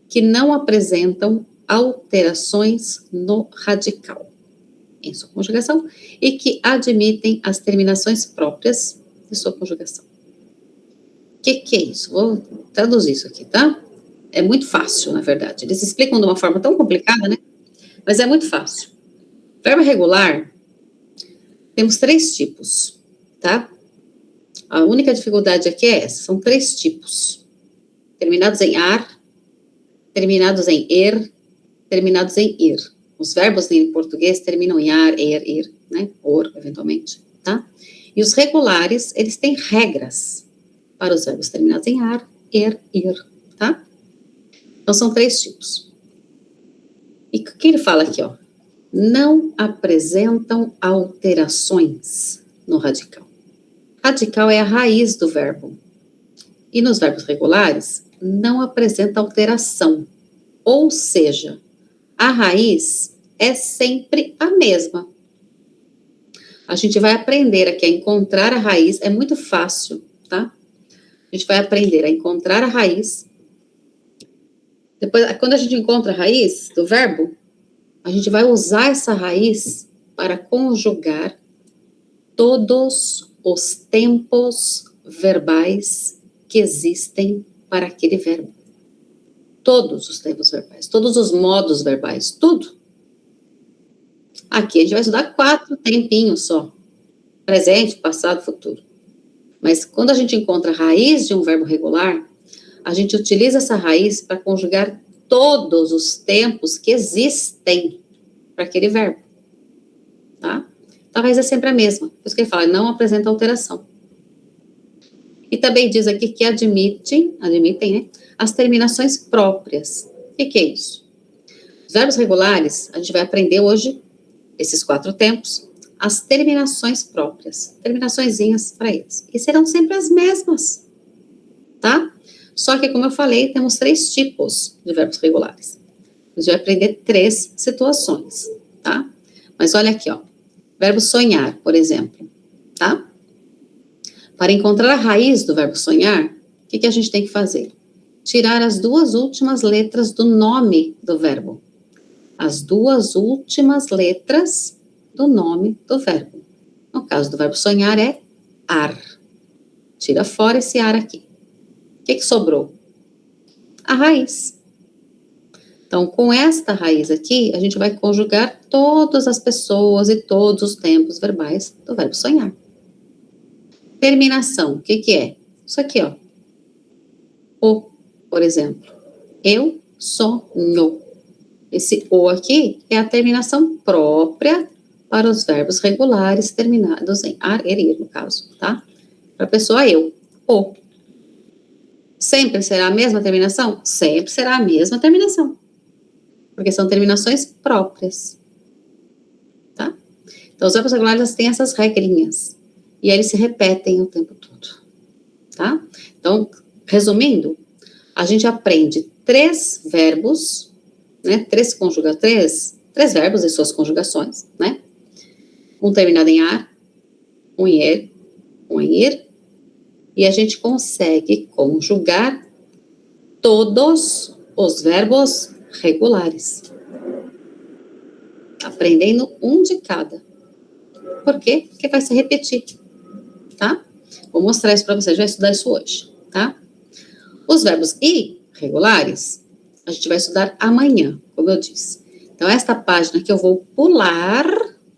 que não apresentam alterações no radical em sua conjugação e que admitem as terminações próprias de sua conjugação. O que é isso? Vou traduzir isso aqui, tá? É muito fácil, na verdade. Eles explicam de uma forma tão complicada, né? Mas é muito fácil. Verbo regular, temos 3 tipos, tá? A única dificuldade aqui é essa, são 3 tipos. Terminados em ar, terminados em er, terminados em ir. Os verbos em português terminam em ar, er, ir, né? Or, eventualmente, tá? E os regulares, eles têm regras para os verbos terminados em ar, er, ir, tá? Então, são 3 tipos. E o que ele fala aqui, ó? Não apresentam alterações no radical. Radical é a raiz do verbo. E nos verbos regulares, não apresenta alteração. Ou seja, a raiz é sempre a mesma. A gente vai aprender aqui a encontrar a raiz, é muito fácil, tá? A gente vai aprender a encontrar a raiz. Depois, quando a gente encontra a raiz do verbo, a gente vai usar essa raiz para conjugar todos os tempos verbais que existem para aquele verbo. Todos os tempos verbais, todos os modos verbais, tudo. Aqui a gente vai estudar 4 tempinhos só. Presente, passado, futuro. Mas quando a gente encontra a raiz de um verbo regular, a gente utiliza essa raiz para conjugar todos os tempos que existem para aquele verbo. Tá? Então, a raiz é sempre a mesma. Por isso que ele fala, não apresenta alteração. E também diz aqui que admitem, né, as terminações próprias. O que é isso? Os verbos regulares, a gente vai aprender hoje, esses 4 tempos, as terminações próprias, terminaçõezinhas para eles. E serão sempre as mesmas, tá? Só que, como eu falei, temos 3 tipos de verbos regulares. A gente vai aprender 3 situações, tá? Mas olha aqui, ó. Verbo sonhar, por exemplo, tá? Para encontrar a raiz do verbo sonhar, o que a gente tem que fazer? Tirar as 2 últimas letras do nome do verbo. As 2 últimas letras do nome do verbo. No caso do verbo sonhar é ar. Tira fora esse ar aqui. O que sobrou? A raiz. Então, com esta raiz aqui, a gente vai conjugar todas as pessoas e todos os tempos verbais do verbo sonhar. Terminação, o que é? Isso aqui, ó. O, por exemplo. Eu sonho. Esse o aqui é a terminação própria para os verbos regulares terminados em ar, er, ir, no caso, tá? Para a pessoa eu, o. Sempre será a mesma terminação? Sempre será a mesma terminação. Porque são terminações próprias, tá? Então, os verbos regulares têm essas regrinhas. E aí eles se repetem o tempo todo, tá? Então, resumindo, a gente aprende 3 verbos, né? 3 verbos e suas conjugações, né? Um terminado em ar, um em er com ir, e a gente consegue conjugar todos os verbos regulares. Aprendendo um de cada. Por quê? Porque vai se repetir, tá? Vou mostrar isso para vocês, vai estudar isso hoje, tá? Os verbos irregulares, a gente vai estudar amanhã, como eu disse. Então, esta página que eu vou pular,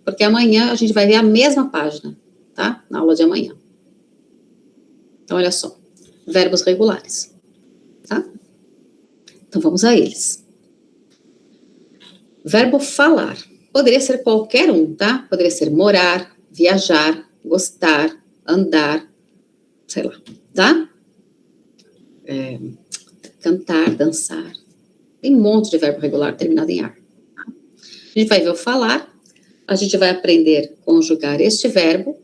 porque amanhã a gente vai ver a mesma página, tá? Na aula de amanhã. Então, olha só. Verbos regulares, tá? Então, vamos a eles. Verbo falar. Poderia ser qualquer um, tá? Poderia ser morar, viajar, gostar, andar, sei lá, tá? Cantar, dançar. Tem um monte de verbo regular terminado em ar. Tá? A gente vai ver o falar, a gente vai aprender a conjugar este verbo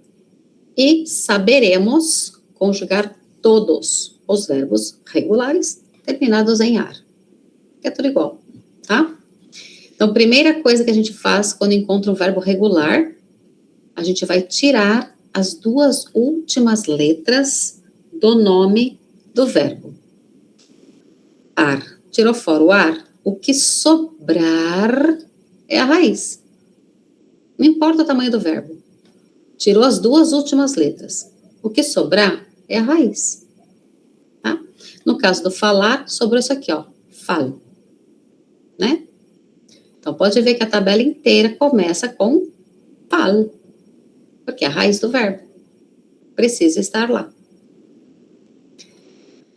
e saberemos conjugar todos os verbos regulares terminados em ar. É tudo igual, tá? Então, primeira coisa que a gente faz quando encontra um verbo regular, a gente vai tirar as duas últimas letras do nome do verbo. Ar. Tirou fora o ar, o que sobrar é a raiz. Não importa o tamanho do verbo. Tirou as duas últimas letras. O que sobrar é a raiz. Tá? No caso do falar, sobrou isso aqui, ó. Falo. Né? Então, pode ver que a tabela inteira começa com falo. Porque é a raiz do verbo. Precisa estar lá.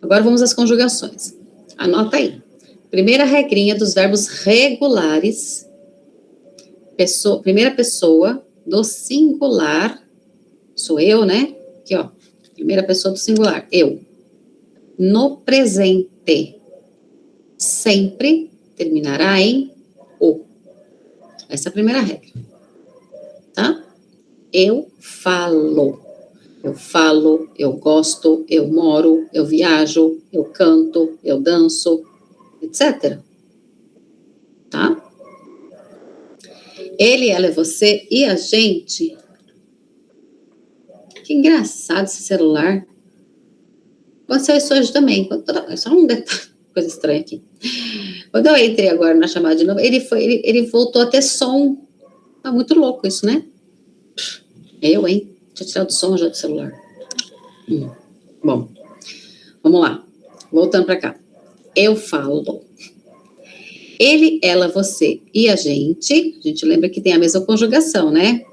Agora vamos às conjugações. Anota aí. Primeira regrinha dos verbos regulares. Primeira pessoa do singular. Sou eu, né? Aqui, ó. Primeira pessoa do singular. Eu. No presente. Sempre terminará em o. Essa é a primeira regra. Tá? Eu falo. Eu falo, eu gosto, eu moro, eu viajo, eu canto, eu danço, etc. Tá? Ele, ela, você e a gente. Que engraçado esse celular. Aconteceu isso hoje também. Só um detalhe, coisa estranha aqui. Quando eu entrei agora na chamada de novo, ele voltou a ter som. Tá muito louco isso, né? Eu, hein? Deixa eu tirar do som já do celular. Bom, vamos lá. Voltando para cá. Eu falo. Ele, ela, você e a gente lembra que tem a mesma conjugação, né?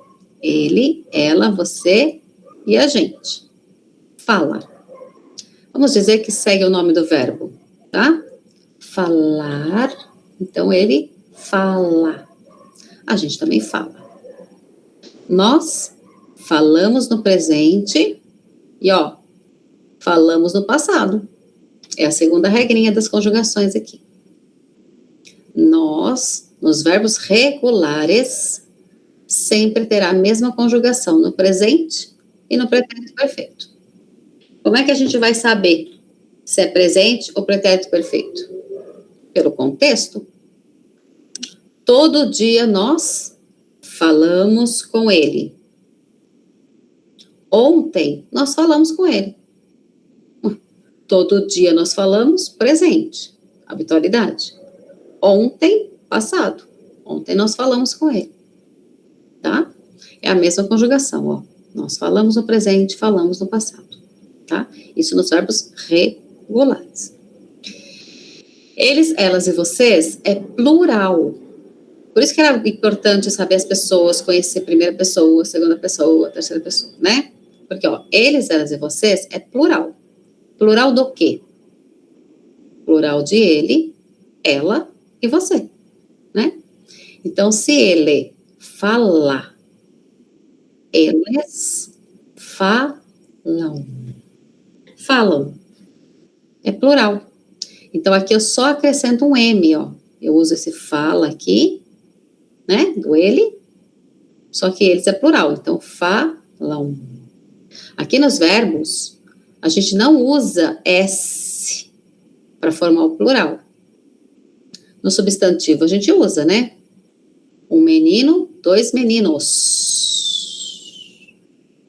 Ele, ela, você e a gente. Fala. Vamos dizer que segue o nome do verbo, tá? Falar. Então, ele fala. A gente também fala. Nós falamos no presente e, ó, falamos no passado. É a segunda regrinha das conjugações aqui. Nós, nos verbos regulares, sempre terá a mesma conjugação no presente e no pretérito perfeito. Como é que a gente vai saber se é presente ou pretérito perfeito? Pelo contexto. Todo dia nós falamos com ele. Ontem nós falamos com ele. Todo dia nós falamos presente, habitualidade. Ontem, passado. Ontem nós falamos com ele. Tá? É a mesma conjugação, ó. Nós falamos no presente, falamos no passado. Tá? Isso nos verbos regulares. Eles, elas e vocês é plural. Por isso que era importante saber as pessoas, conhecer primeira pessoa, segunda pessoa, terceira pessoa, né? Porque, ó, eles, elas e vocês é plural. Plural do quê? Plural de ele, ela e você, né? Então, se ele fala, eles falam. Falam. É plural. Então, aqui eu só acrescento um M, ó. Eu uso esse fala aqui, né? Do ele. Só que eles é plural. Então, falam. Aqui nos verbos, a gente não usa S para formar o plural. No substantivo, a gente usa, né? Um menino, dois meninos.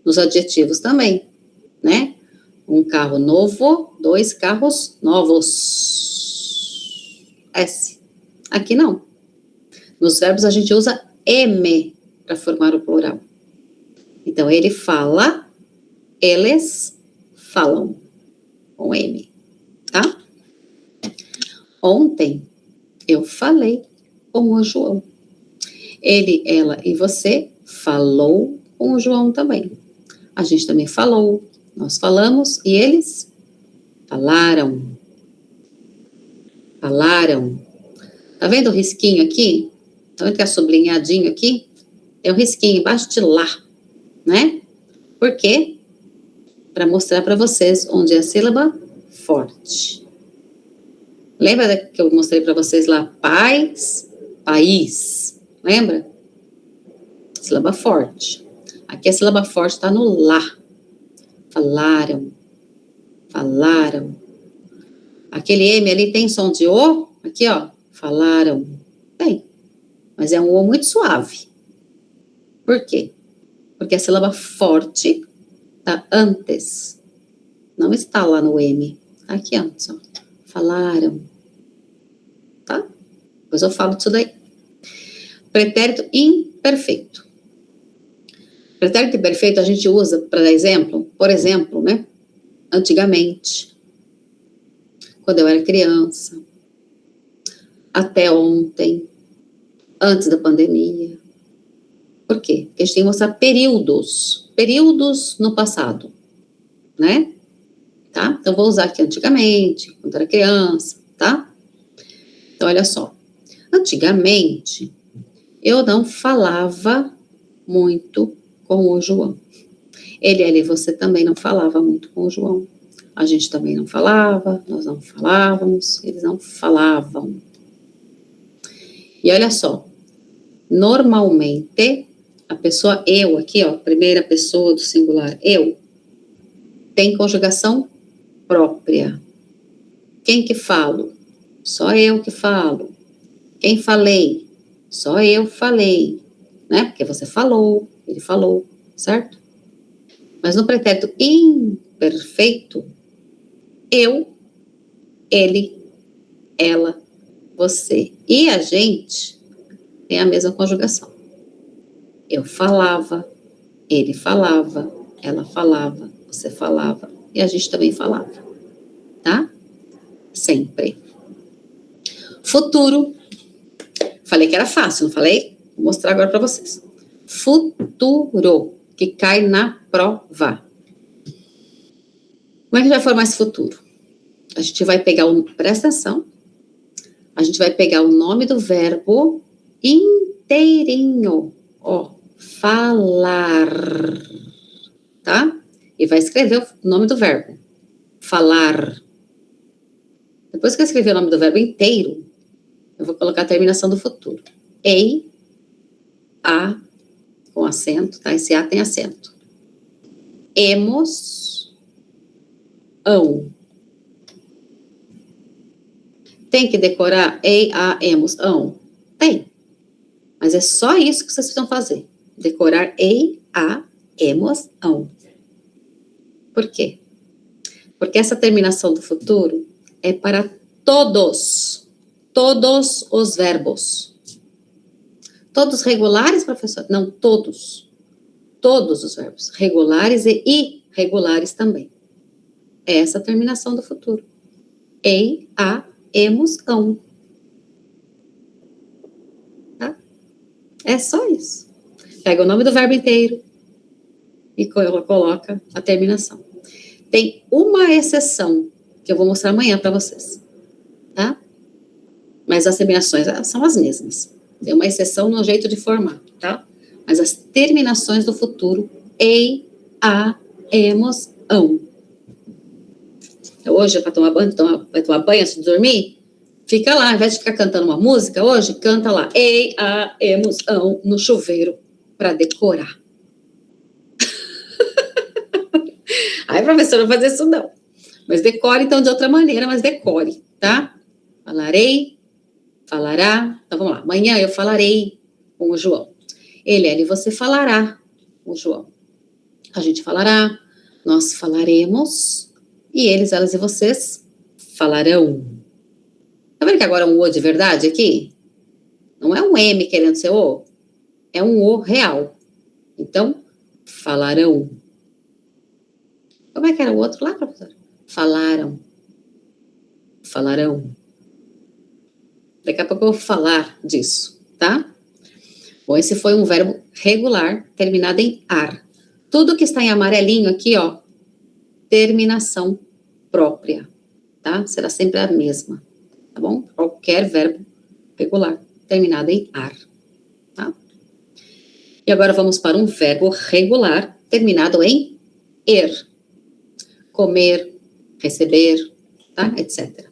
Nos adjetivos também. né? Um carro novo, 2 carros novos. S. Aqui não. Nos verbos a gente usa M para formar o plural. Então, ele fala, eles falam, com M, tá? Ontem eu falei com o João. Ele, ela e você falou com o João também. A gente também falou, nós falamos e eles falaram. Falaram. Tá vendo o risquinho aqui? Tá vendo que é sublinhadinho aqui? Tem um risquinho embaixo de lá, né? Por quê? Para mostrar para vocês onde é a sílaba forte. Lembra que eu mostrei para vocês lá? Pais, país. Lembra? Sílaba forte. Aqui a sílaba forte está no lá. Falaram. Falaram. Aquele M ali tem som de O? Aqui, ó. Falaram. Tem. Mas é um O muito suave. Por quê? Porque a sílaba forte está antes. Não está lá no M. Aqui antes, ó. Falaram. Tá? Depois eu falo disso daí. Pretérito imperfeito. Pretérito imperfeito a gente usa para dar exemplo. Por exemplo, né? Antigamente. Quando eu era criança. Até ontem. Antes da pandemia. Por quê? Porque a gente tem que mostrar períodos. Períodos no passado. Né? Tá? Então, vou usar aqui antigamente, quando era criança, tá? Então, olha só. Antigamente, eu não falava muito com o João. Ele e você também não falava muito com o João. A gente também não falava, nós não falávamos, eles não falavam. E olha só. Normalmente, a pessoa eu aqui, ó, primeira pessoa do singular, eu, tem conjugação própria. Quem que falo? Só eu que falo. Quem falei? Só eu falei, né? Porque você falou, ele falou, certo? Mas no pretérito imperfeito, eu, ele, ela, você e a gente tem a mesma conjugação. Eu falava, ele falava, ela falava, você falava e a gente também falava, tá? Sempre. Futuro. Falei que era fácil, não falei? Vou mostrar agora para vocês. Futuro, que cai na prova. Como é que vai formar esse futuro? A gente vai pegar presta atenção, a gente vai pegar o nome do verbo inteirinho, ó, falar, tá? E vai escrever o nome do verbo, falar. Depois que eu escrever o nome do verbo inteiro, eu vou colocar a terminação do futuro. Ei, a, com acento, tá? Esse a tem acento. Emos, ão. Tem que decorar ei, a, emos, ão? Tem. Mas é só isso que vocês precisam fazer. Decorar ei, a, emos, ão. Por quê? Porque essa terminação do futuro é para todos os verbos. Todos regulares, professor? Não, todos. Todos os verbos. Regulares e irregulares também. É essa a terminação do futuro. Ei, a, emos, ão. Tá? É só isso. Pega o nome do verbo inteiro e coloca a terminação. Tem uma exceção que eu vou mostrar amanhã para vocês. Tá? Mas as terminações são as mesmas. Tem uma exceção no jeito de formar, tá? Mas as terminações do futuro, ei, a, emos, ão. Então, hoje é para tomar banho, vai tomar banho antes de dormir? Fica lá, ao invés de ficar cantando uma música hoje, canta lá, ei, a, emos, ão, no chuveiro, para decorar. Ai, professora, não vou fazer isso não. Mas decore, então, de outra maneira, mas decore, tá? Falarei, falará. Então, vamos lá. Amanhã eu falarei com o João. Ele, você falará com o João. A gente falará, Nós falaremos, e eles, elas e vocês falarão. Tá vendo que agora é um O de verdade aqui? Não é um M querendo ser O, é um O real. Então, falarão. Como é que era o outro lá, professor? Falaram. Falarão. Daqui a pouco eu vou falar disso, tá? Bom, esse foi um verbo regular, terminado em ar. Tudo que está em amarelinho aqui, ó, terminação própria, tá? Será sempre a mesma, tá bom? Qualquer verbo regular, terminado em ar, tá? E agora vamos para um verbo regular, terminado em er. Comer, receber, tá? Etc.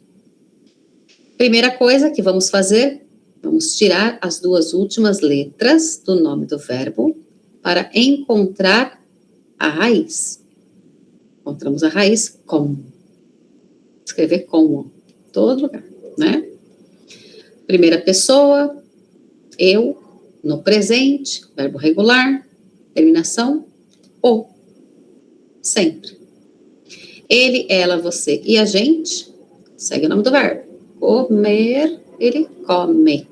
Primeira coisa que vamos fazer, vamos tirar as duas últimas letras do nome do verbo para encontrar a raiz. Encontramos a raiz com. Escrever com, todo lugar, né? Primeira pessoa, eu, no presente, verbo regular, terminação, o. Sempre. Ele, ela, você e a gente, segue o nome do verbo. Comer, ele come.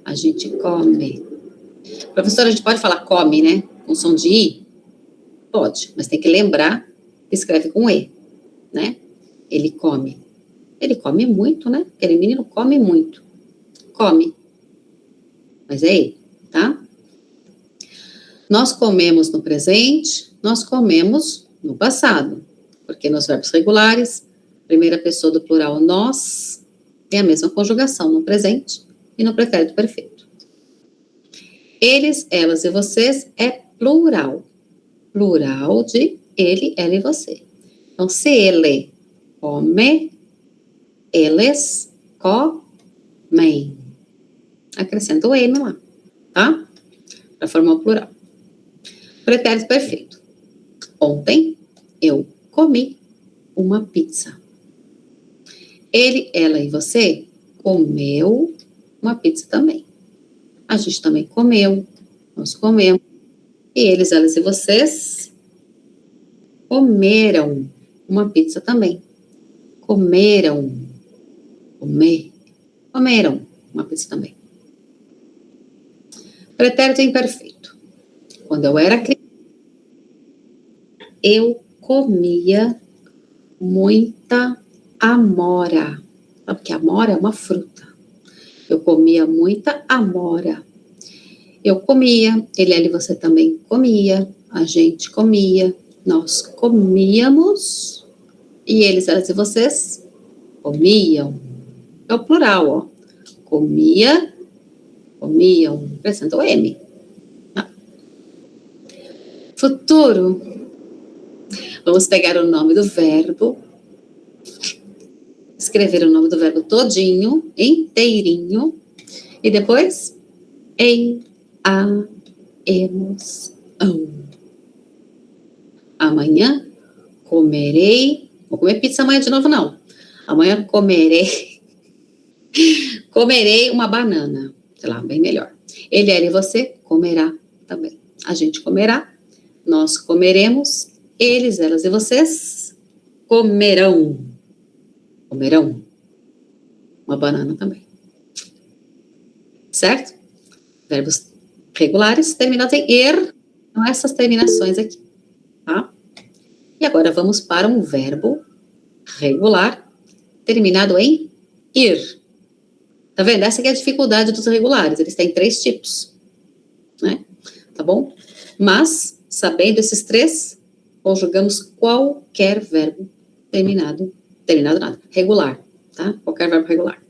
A gente come. Professora, a gente pode falar come, né? Com som de I? Pode, mas tem que lembrar que escreve com E, né? Ele come. Ele come muito, né? Aquele menino come muito. Come. Mas é ele, tá? Nós comemos no presente, nós comemos no passado. Porque nos verbos regulares, primeira pessoa do plural nós, tem a mesma conjugação no presente e no pretérito perfeito. Eles, elas e vocês é plural. Plural de ele, ela e você. Então, se ele come, eles comem. Acrescenta o M lá, tá? Para formar o plural. Pretérito perfeito. Ontem eu comi uma pizza. Ele, ela e você comeu uma pizza também. A gente também comeu, nós comemos. E eles, elas e vocês comeram uma pizza também. Comeram. Comer. Comeram uma pizza também. Pretérito imperfeito. Quando eu era criança, eu comia muita amora. Sabe que amora é uma fruta. Eu comia muita amora. Eu comia, ele, ela e você também comia, a gente comia, nós comíamos, e eles, elas e vocês comiam. É o plural, ó. Comia, comiam. Acrescenta o M. Ah. Futuro. Vamos pegar o nome do verbo, escrever o nome do verbo todinho, inteirinho, e depois em a emoção. Amanhã comerei, vou comer pizza amanhã de novo não. Amanhã comerei uma banana, sei lá, bem melhor. Ele, ela e você comerá também. A gente comerá, nós comeremos, eles, elas e vocês comerão. Comerão uma banana também. Certo? Verbos regulares terminados em er, são essas terminações aqui, tá? E agora vamos para um verbo regular terminado em ir. Tá vendo? Essa aqui é a dificuldade dos regulares, eles têm 3 tipos, né? Tá bom? Mas, sabendo esses 3, conjugamos qualquer verbo terminado nada, regular, tá? Qualquer verbo regular.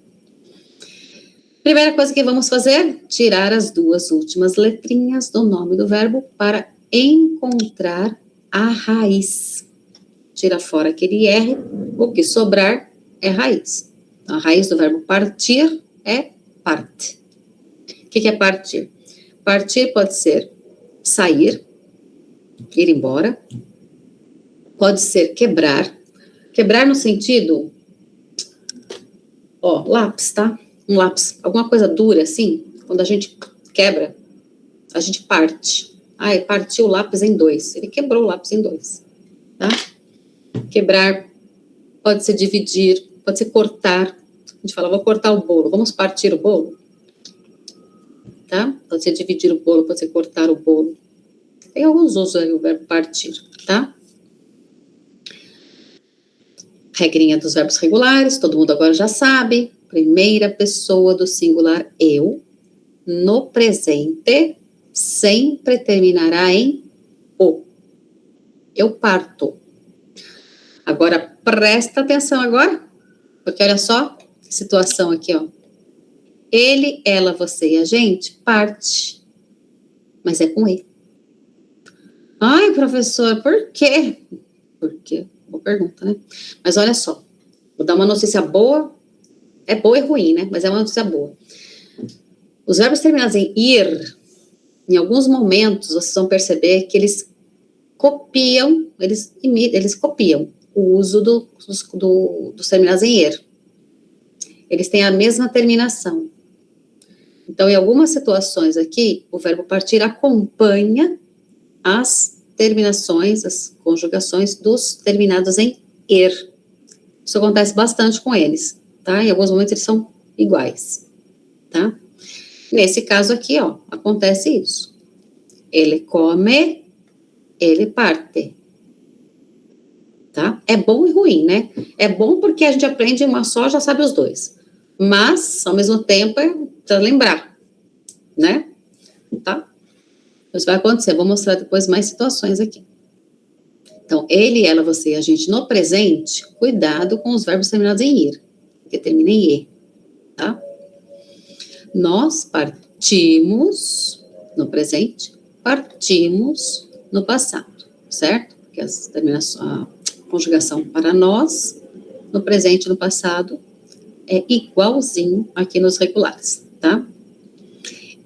Primeira coisa que vamos fazer, tirar as duas últimas letrinhas do nome do verbo para encontrar a raiz. Tira fora aquele R, o que sobrar é raiz. A raiz do verbo partir é parte. O que é partir? Partir pode ser sair, ir embora, pode ser quebrar. Quebrar no sentido, ó, lápis, tá? Um lápis, alguma coisa dura assim, quando a gente quebra, a gente parte. Ah, ele partiu o lápis em 2, ele quebrou o lápis em 2. tá? Quebrar pode ser dividir, pode ser cortar. A gente fala, vou cortar o bolo, vamos partir o bolo? Tá? Pode ser dividir o bolo, pode ser cortar o bolo. Tem alguns usos aí o verbo partir, tá? Regrinha dos verbos regulares, todo mundo agora já sabe. Primeira pessoa do singular eu, no presente, sempre terminará em o. Eu parto. Agora, presta atenção agora, porque olha só, que situação aqui, ó. Ele, ela, você e a gente parte, mas é com E. Ai, professor, por quê? Por quê? Boa pergunta, né? Mas olha só, vou dar uma notícia boa, é boa e ruim, né? Mas é uma notícia boa. Os verbos terminados em ir, em alguns momentos, vocês vão perceber que eles copiam, eles copiam o uso dos terminados em er. Eles têm a mesma terminação. Então, em algumas situações aqui, o verbo partir acompanha as terminações, as conjugações dos terminados em er. Isso acontece bastante com eles, tá? Em alguns momentos eles são iguais, tá? Nesse caso aqui, ó, acontece isso. Ele come, ele parte. Tá? É bom e ruim, né? É bom porque a gente aprende uma só, já sabe os dois. Mas, ao mesmo tempo, precisa lembrar, né? Tá? Isso vai acontecer. Vou mostrar depois mais situações aqui. Então, ele, ela, você e a gente no presente, cuidado com os verbos terminados em ir, porque termina em e, tá? Nós partimos no presente, partimos no passado, certo? Porque a conjugação para nós, no presente e no passado, é igualzinho aqui nos regulares, tá?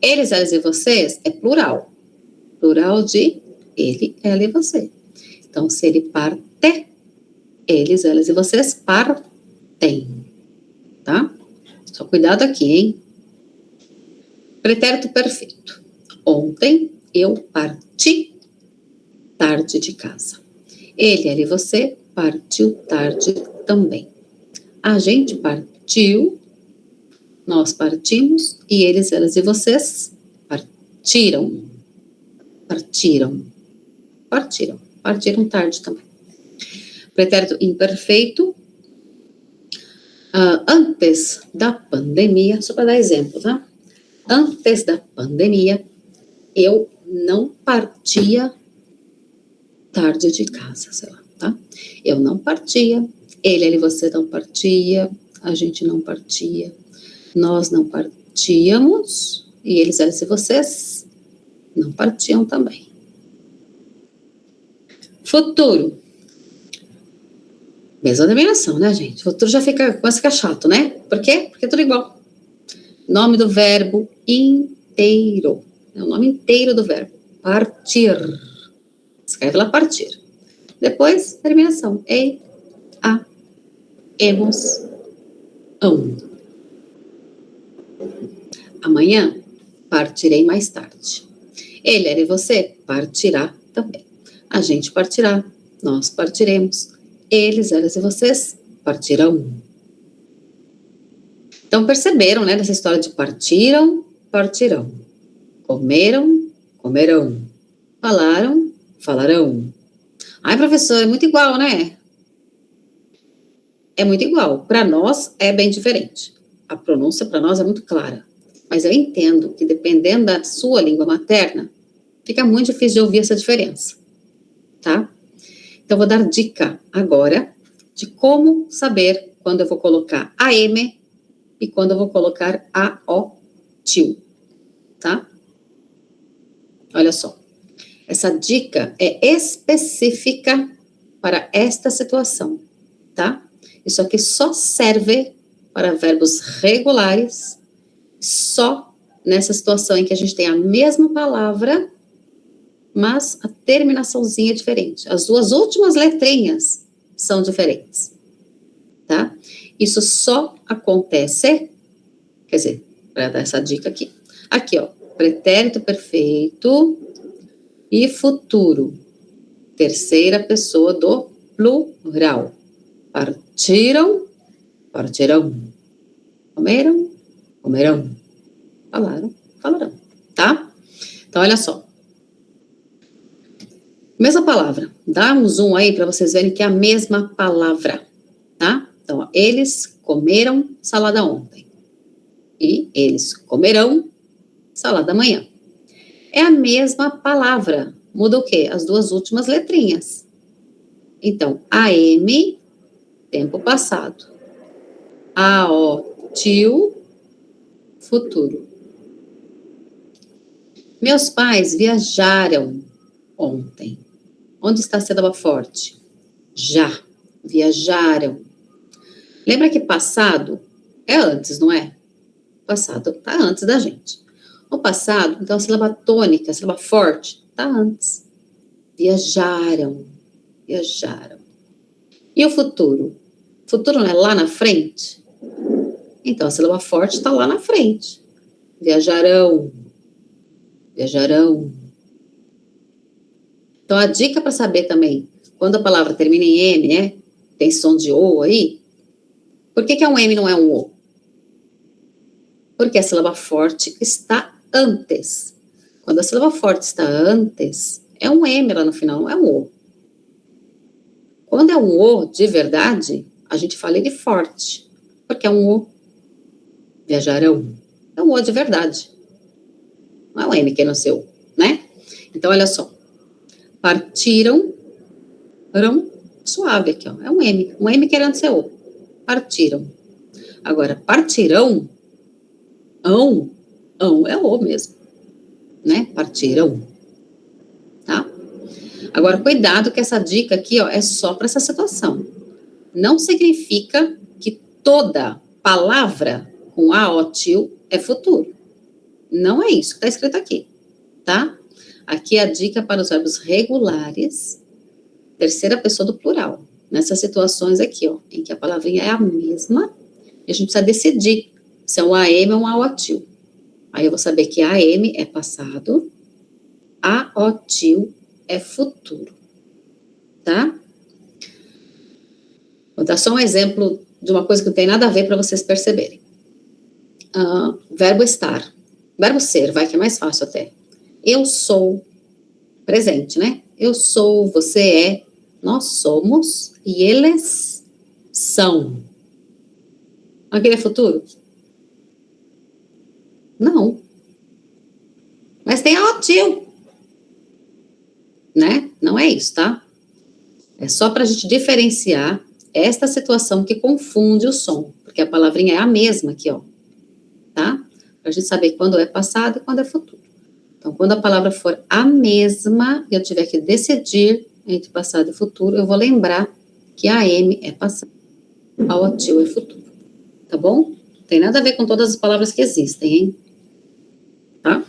Eles, elas e vocês é plural. Plural de ele, ela e você. Então, se ele parte, eles, elas e vocês partem, tá? Só cuidado aqui, hein? Pretérito perfeito. Ontem eu parti tarde de casa. Ele, ela e você partiu tarde também. A gente partiu, nós partimos, e eles, elas e vocês partiram. Partiram tarde também. Pretérito imperfeito. Antes da pandemia, só para dar exemplo, tá? Antes da pandemia, eu não partia tarde de casa, sei lá, tá? Eu não partia, ele e você não partia, a gente não partia, nós não partíamos, e eles, elas e vocês não partiam também. Futuro. Mesma terminação, né, gente? Futuro já começa a ficar chato, né? Por quê? Porque é tudo igual. Nome do verbo inteiro. É o nome inteiro do verbo. Partir. Escreve lá partir. Depois, terminação. Ei, a, emos, ão. Amanhã, partirei mais tarde. Ele, ela e você partirá também. A gente partirá, nós partiremos. Eles, elas e vocês partirão. Então, perceberam, né, dessa história de partiram, partirão. Comeram, comerão. Falaram, falarão. Ai, professor, é muito igual, né? É muito igual. Para nós, é bem diferente. A pronúncia para nós é muito clara. Mas eu entendo que, dependendo da sua língua materna, fica muito difícil de ouvir essa diferença, tá? Então, vou dar dica agora de como saber quando eu vou colocar AM e quando eu vou colocar AO, tio, tá? Olha só. Essa dica é específica para esta situação, tá? Isso aqui só serve para verbos regulares, só nessa situação em que a gente tem a mesma palavra, mas a terminaçãozinha é diferente. As duas últimas letrinhas são diferentes, tá? Isso só acontece, quer dizer, para dar essa dica aqui. Aqui, ó, pretérito perfeito e futuro terceira pessoa do plural. Partiram, partirão. Comeram, comerão. Falaram, falarão. Tá? Então, olha só. Mesma palavra. Dá um zoom aí para vocês verem que é a mesma palavra. Tá? Então, ó, eles comeram salada ontem. E eles comerão salada amanhã. É a mesma palavra. Muda o quê? As duas últimas letrinhas. Então, AM, tempo passado. AO, futuro. Meus pais viajaram ontem. Onde está a sílaba forte? Já. Viajaram. Lembra que passado é antes, não é? Passado está antes da gente. O passado, então, a sílaba tônica, a sílaba forte, está antes. Viajaram. Viajaram. E o futuro? Futuro não é lá na frente? Então, a sílaba forte está lá na frente. Viajarão. Viajarão. Então, a dica para saber também, quando a palavra termina em M, tem som de O aí, por que é um M e não é um O? Porque a sílaba forte está antes. Quando a sílaba forte está antes, é um M lá no final, não é um O. Quando é um O de verdade, a gente fala ele forte, porque é um O. Viajarão. É um O de verdade. Não é um M que é no seu, né? Então, olha só. Partiram, suave aqui, ó. É um M. Um M querendo ser O. Partiram. Agora, partirão, ão é O mesmo, né? Partiram. Tá? Agora, cuidado que essa dica aqui, ó, é só para essa situação. Não significa que toda palavra com AO é futuro. Não é isso que está escrito aqui, tá? Aqui é a dica para os verbos regulares, terceira pessoa do plural. Nessas situações aqui, ó, em que a palavrinha é a mesma, e a gente precisa decidir se é um AM ou um AO. Aí eu vou saber que AM é passado, AO é futuro, tá? Vou dar só um exemplo de uma coisa que não tem nada a ver para vocês perceberem. Verbo estar. Verbo ser, vai que é mais fácil até. Eu sou, presente, né? Eu sou, você é, nós somos e eles são. Aquele é futuro? Não. Mas tem a OTIL, né? Não é isso, tá? É só para a gente diferenciar esta situação que confunde o som, porque a palavrinha é a mesma aqui, ó, tá? Para a gente saber quando é passado e quando é futuro. Então, quando a palavra for a mesma e eu tiver que decidir entre passado e futuro, eu vou lembrar que a AM é passado, a OTIL é futuro, tá bom? Não tem nada a ver com todas as palavras que existem, hein? Tá?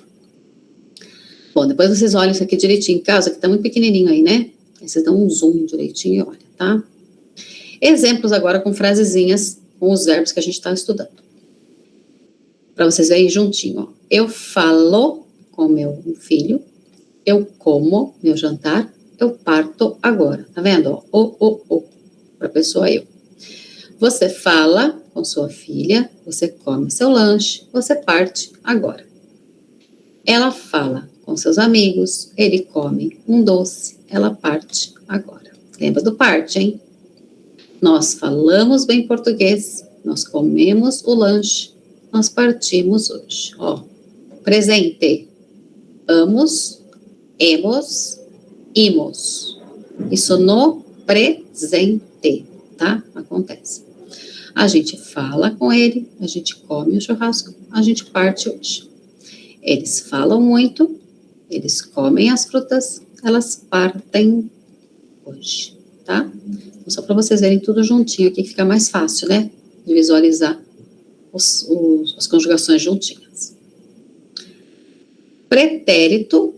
Bom, depois vocês olham isso aqui direitinho em casa, que tá muito pequenininho aí, né? Aí vocês dão um zoom direitinho e olham, tá? Exemplos agora com frasezinhas com os verbos que a gente está estudando. Para vocês verem juntinho, ó. Eu falo com meu filho, eu como meu jantar, eu parto agora. Tá vendo? Ó? O. Para a pessoa eu. Você fala com sua filha, você come seu lanche, você parte agora. Ela fala com seus amigos, ele come um doce, ela parte agora. Lembra do parte, hein? Nós falamos bem português, nós comemos o lanche, nós partimos hoje. Ó, presente. Amos, emos, imos. Isso no presente, tá? Acontece. A gente fala com ele, a gente come o churrasco, a gente parte hoje. Eles falam muito, eles comem as frutas, elas partem hoje, tá? Então, só para vocês verem tudo juntinho aqui, que fica mais fácil, né? De visualizar as conjugações juntinhas. Pretérito,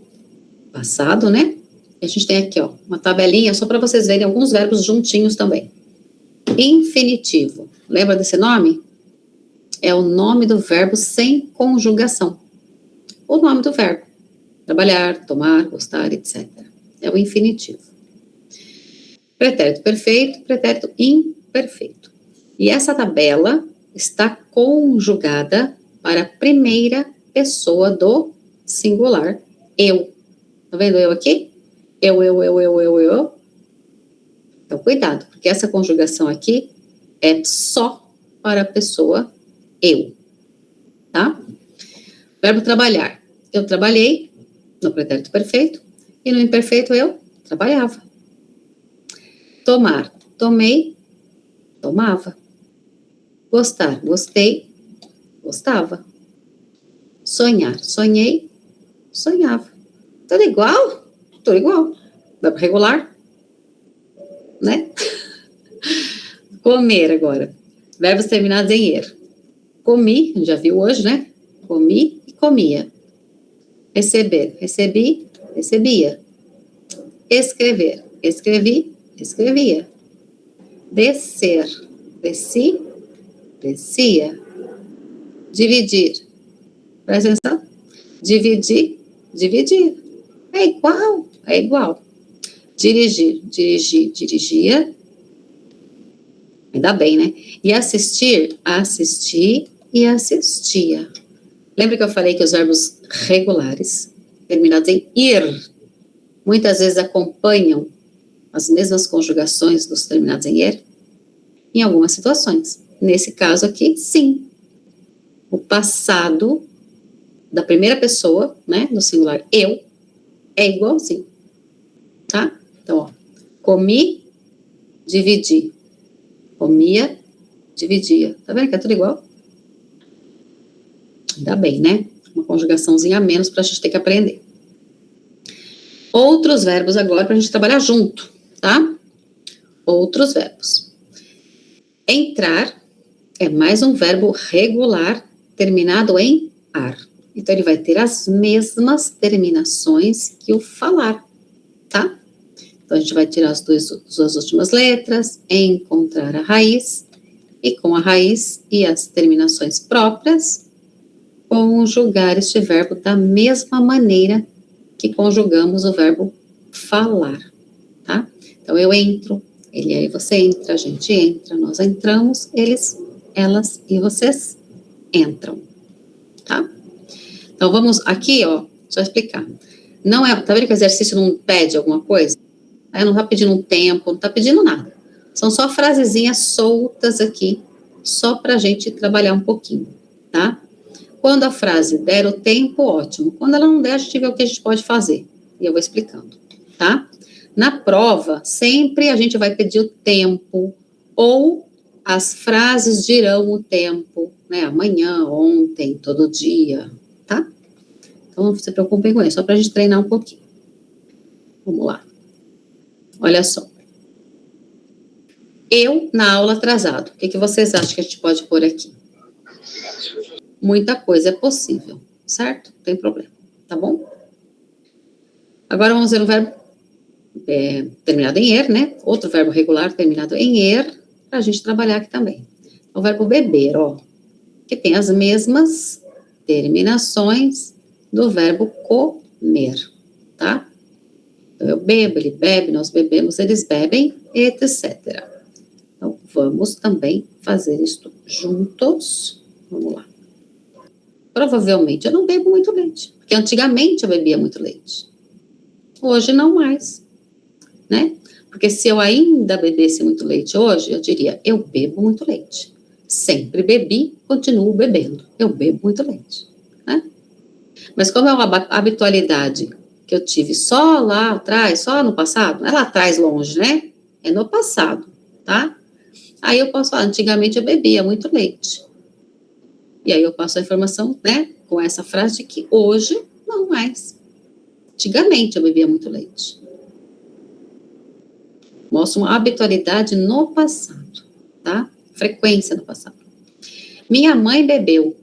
passado, né? A gente tem aqui, ó, uma tabelinha só para vocês verem alguns verbos juntinhos também. Infinitivo. Lembra desse nome? É o nome do verbo sem conjugação. O nome do verbo. Trabalhar, tomar, gostar, etc. É o infinitivo. Pretérito perfeito, pretérito imperfeito. E essa tabela está conjugada para a primeira pessoa do singular, eu. Tá vendo eu aqui? Eu. Então, cuidado, porque essa conjugação aqui é só para a pessoa eu, tá? Verbo trabalhar. Eu trabalhei no pretérito perfeito e no imperfeito eu trabalhava. Tomar, tomei, tomava. Gostar, gostei, gostava. Sonhar, sonhei, sonhava. Tudo igual? Tudo igual. Verbo regular, né? Comer agora. Verbos terminados em er. Comi, já viu hoje, né? Comi e comia. Receber, recebi, recebia. Escrever, escrevi, escrevia. Descer, desci, descia. Dividir, presta atenção. Dividir, dividia. É igual, é igual. Dirigir, dirigi, dirigia. Ainda bem, né? E assistir, assisti e assistia. Lembra que eu falei que os verbos regulares, terminados em ir, muitas vezes acompanham as mesmas conjugações dos terminados em er? Em algumas situações. Nesse caso aqui, sim. O passado da primeira pessoa, né, do singular eu, é igualzinho. Tá? Então, ó, comi, dividi. Comia, dividia. Tá vendo que é tudo igual? Ainda bem, né? Uma conjugaçãozinha a menos para a gente ter que aprender. Outros verbos agora para a gente trabalhar junto, tá? Outros verbos. Entrar é mais um verbo regular terminado em ar. Então, ele vai ter as mesmas terminações que o falar, tá? Então, a gente vai tirar as duas últimas letras, encontrar a raiz, e com a raiz e as terminações próprias, conjugar este verbo da mesma maneira que conjugamos o verbo falar, tá? Então, eu entro, ele aí, você entra, a gente entra, nós entramos, eles, elas e vocês entram, tá? Então, vamos aqui, ó, deixa eu explicar. Não é, tá vendo que o exercício não pede alguma coisa? Não tá pedindo um tempo, não tá pedindo nada. São só frasezinhas soltas aqui, só pra gente trabalhar um pouquinho, tá? Quando a frase der o tempo, ótimo. Quando ela não der, a gente vê o que a gente pode fazer. E eu vou explicando, tá? Na prova, sempre a gente vai pedir o tempo, ou as frases dirão o tempo, né? Amanhã, ontem, todo dia, tá? Então, não se preocupem com isso, só pra gente treinar um pouquinho. Vamos lá. Olha só. Eu, na aula atrasado. O que vocês acham que a gente pode pôr aqui? Muita coisa é possível, certo? Não tem problema, tá bom? Agora vamos ver o verbo terminado em er, né? Outro verbo regular terminado em er, para a gente trabalhar aqui também. O verbo beber, ó, que tem as mesmas terminações do verbo comer, tá? Então, eu bebo, ele bebe, nós bebemos, eles bebem, etc. Então, vamos também fazer isto juntos. Vamos lá. Provavelmente eu não bebo muito leite, porque antigamente eu bebia muito leite. Hoje não mais, né? Porque se eu ainda bebesse muito leite hoje, eu diria, eu bebo muito leite. Sempre bebi, continuo bebendo. Eu bebo muito leite, né? Mas como é uma habitualidade que eu tive só lá atrás, só no passado, não é lá atrás longe, né? É no passado, tá? Aí eu posso falar, antigamente eu bebia muito leite. E aí eu passo a informação, né, com essa frase de que hoje não mais. Antigamente eu bebia muito leite. Mostra uma habitualidade no passado, tá? Frequência no passado. Minha mãe bebeu.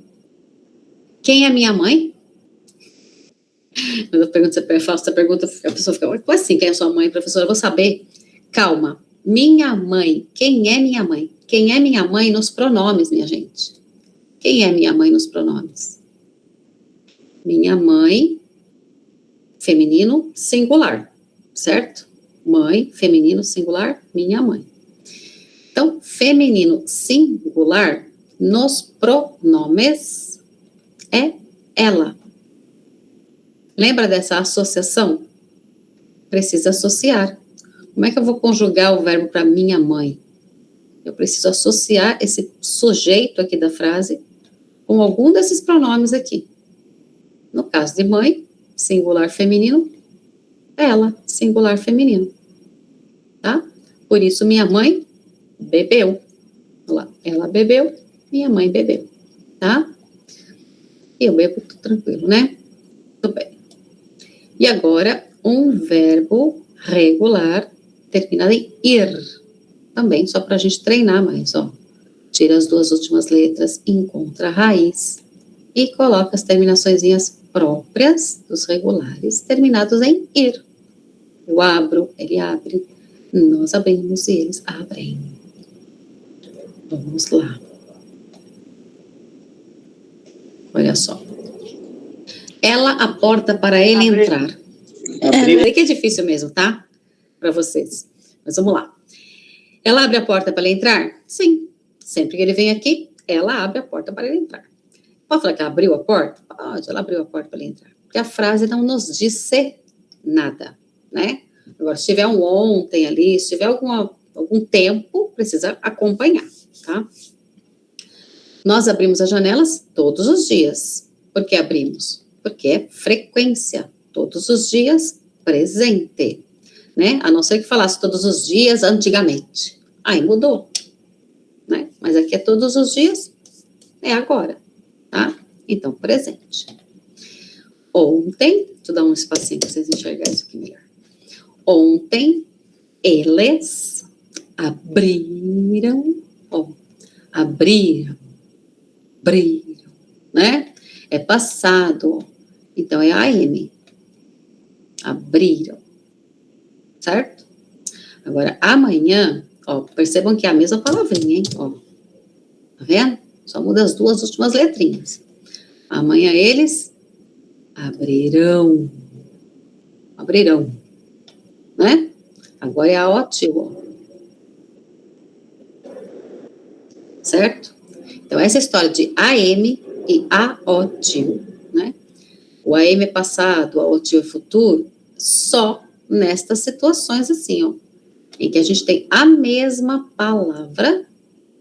Quem é minha mãe? Eu pergunto, você faço essa pergunta, a pessoa fica, como assim, quem é sua mãe, professora? Eu vou saber. Calma. Minha mãe. Quem é minha mãe? Quem é minha mãe nos pronomes, minha gente? Quem é minha mãe nos pronomes? Minha mãe, feminino, singular, certo? Mãe, feminino, singular, minha mãe. Então, feminino singular, nos pronomes, é ela. Lembra dessa associação? Precisa associar. Como é que eu vou conjugar o verbo para minha mãe? Eu preciso associar esse sujeito aqui da frase com algum desses pronomes aqui. No caso de mãe, singular feminino, ela, singular feminino. Tá? Por isso, minha mãe bebeu. Olha lá, ela bebeu, minha mãe bebeu. Tá? E eu bebo tudo tranquilo, né? Tudo bem. E agora, um verbo regular terminado em ir. Também, só para a gente treinar mais, ó. Tira as duas últimas letras, encontra a raiz e coloca as terminaçõezinhas próprias dos regulares, terminados em ir. Eu abro, ele abre, nós abrimos e eles abrem. Vamos lá. Olha só. Ela aporta para ele entrar. Abrir que é difícil mesmo, tá? Para vocês. Mas vamos lá. Ela abre a porta para ele entrar? Sim. Sempre que ele vem aqui, ela abre a porta para ele entrar. Pode falar que ela abriu a porta? Pode, ela abriu a porta para ele entrar. Porque a frase não nos disse nada, né? Agora, se tiver um ontem ali, se tiver algum tempo, precisa acompanhar, tá? Nós abrimos as janelas todos os dias. Por que abrimos? Porque é frequência. Todos os dias, presente. Né? A não ser que falasse todos os dias antigamente. Aí mudou. Né? Mas aqui é todos os dias, é agora. Tá? Então, presente. Ontem, deixa eu dar um espacinho para vocês enxergarem isso aqui melhor. Ontem, eles abriram, abriram, né? É passado, então é AM. Abriram, certo? Agora, amanhã, percebam que é a mesma palavrinha, hein? Tá vendo? Só muda as duas últimas letrinhas. Amanhã eles abrirão, né? Agora é a ótimo, certo? Então, essa história de AM e aótimo, né? O AM é passado, o aótimo é futuro, só nestas situações assim, ó, em que a gente tem a mesma palavra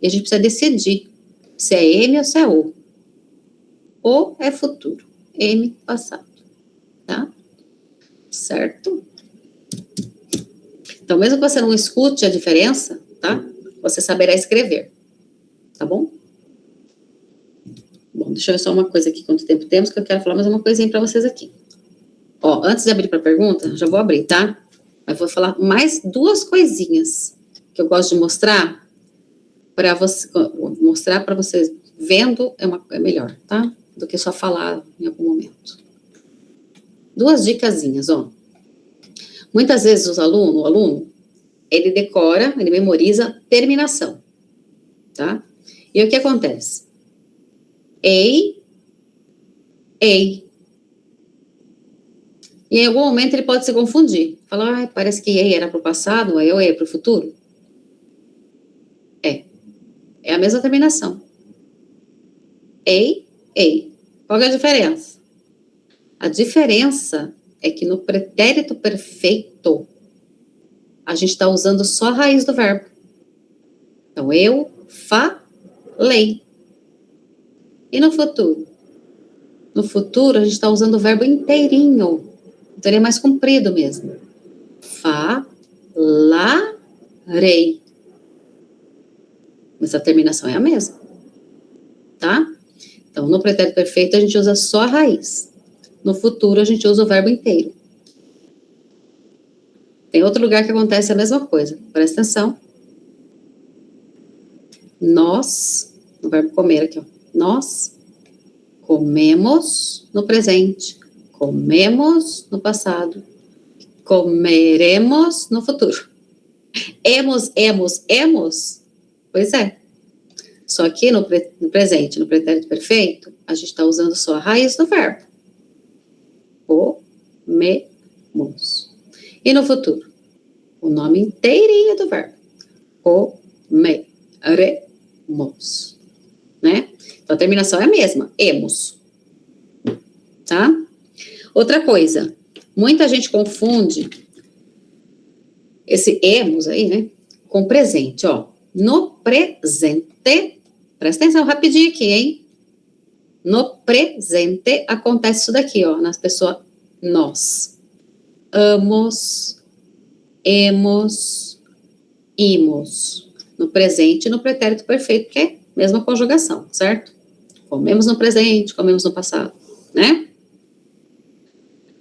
e a gente precisa decidir se é M ou se é O. O é futuro, M passado, tá? Certo? Então, mesmo que você não escute a diferença, tá? Você saberá escrever, tá bom? Bom, deixa eu ver só uma coisa aqui, quanto tempo temos, que eu quero falar mais uma coisinha para vocês aqui. Ó, antes de abrir para pergunta, já vou abrir, tá? Mas vou falar mais duas coisinhas que eu gosto de mostrar para você, mostrar para vocês vendo é melhor, tá? Do que só falar em algum momento. Duas dicasinhas, ó. Muitas vezes o aluno, ele decora, ele memoriza terminação, tá? E o que acontece? Ei. E em algum momento ele pode se confundir. Falar, parece que ei era para o passado, aí eu ei para o futuro. É a mesma terminação. Ei. Qual é a diferença? A diferença é que no pretérito perfeito, a gente está usando só a raiz do verbo. Então, eu falei. E no futuro? No futuro, a gente está usando o verbo inteirinho. Então, ele é mais comprido mesmo. Falarei. Mas a terminação é a mesma. Tá? Então, no pretérito perfeito, a gente usa só a raiz. No futuro, a gente usa o verbo inteiro. Tem outro lugar que acontece a mesma coisa. Presta atenção. Nós, no verbo comer aqui, ó. Nós comemos no presente, comemos no passado, comeremos no futuro. Emos. Pois é. Só que no presente, no pretérito perfeito, a gente está usando só a raiz do verbo. Comemos. E no futuro? o nome inteirinho do verbo. Comeremos, né? Então, a terminação é a mesma, emos, tá? Outra coisa, muita gente confunde esse emos aí, né, com presente, ó. No presente, presta atenção rapidinho aqui, hein? No presente acontece isso daqui, ó, nas pessoas nós. Amos, emos, imos. No presente e no pretérito perfeito, que é a mesma conjugação, certo? Comemos no presente, comemos no passado, né?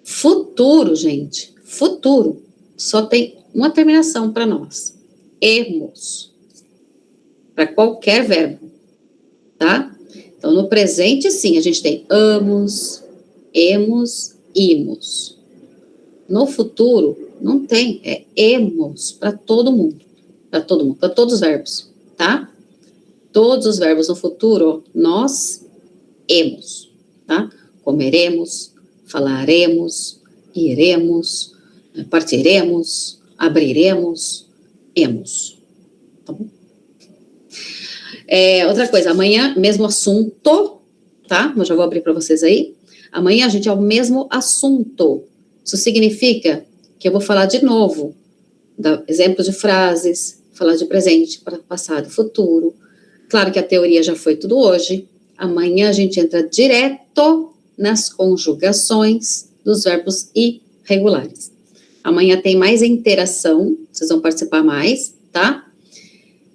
Futuro, gente, futuro, só tem uma terminação para nós. Emos. Para qualquer verbo, tá? Então, no presente, sim, a gente tem amos, emos, imos. No futuro, não tem, é emos para todo mundo. Para todo mundo, para todos os verbos, tá? Todos os verbos no futuro, ó, nós emos, tá? Comeremos, falaremos, iremos, partiremos, abriremos, emos. Tá bom? Outra coisa, amanhã, mesmo assunto, tá? Eu já vou abrir para vocês aí. Amanhã, gente, é o mesmo assunto. Isso significa que eu vou falar de novo, exemplos de frases, falar de presente, passado e futuro. Claro que a teoria já foi tudo hoje. Amanhã a gente entra direto nas conjugações dos verbos irregulares. Amanhã tem mais interação, vocês vão participar mais, tá?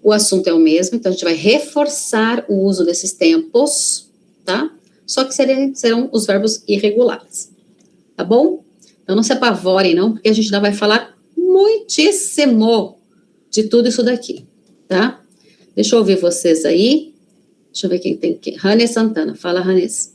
O assunto é o mesmo, então a gente vai reforçar o uso desses tempos, tá? Só que serão os verbos irregulares, tá bom? Então não se apavorem não, porque a gente ainda vai falar muitíssimo de tudo isso daqui, tá? Deixa eu ouvir vocês aí. Deixa eu ver quem tem aqui. Hannes Santana. Fala, Hannes.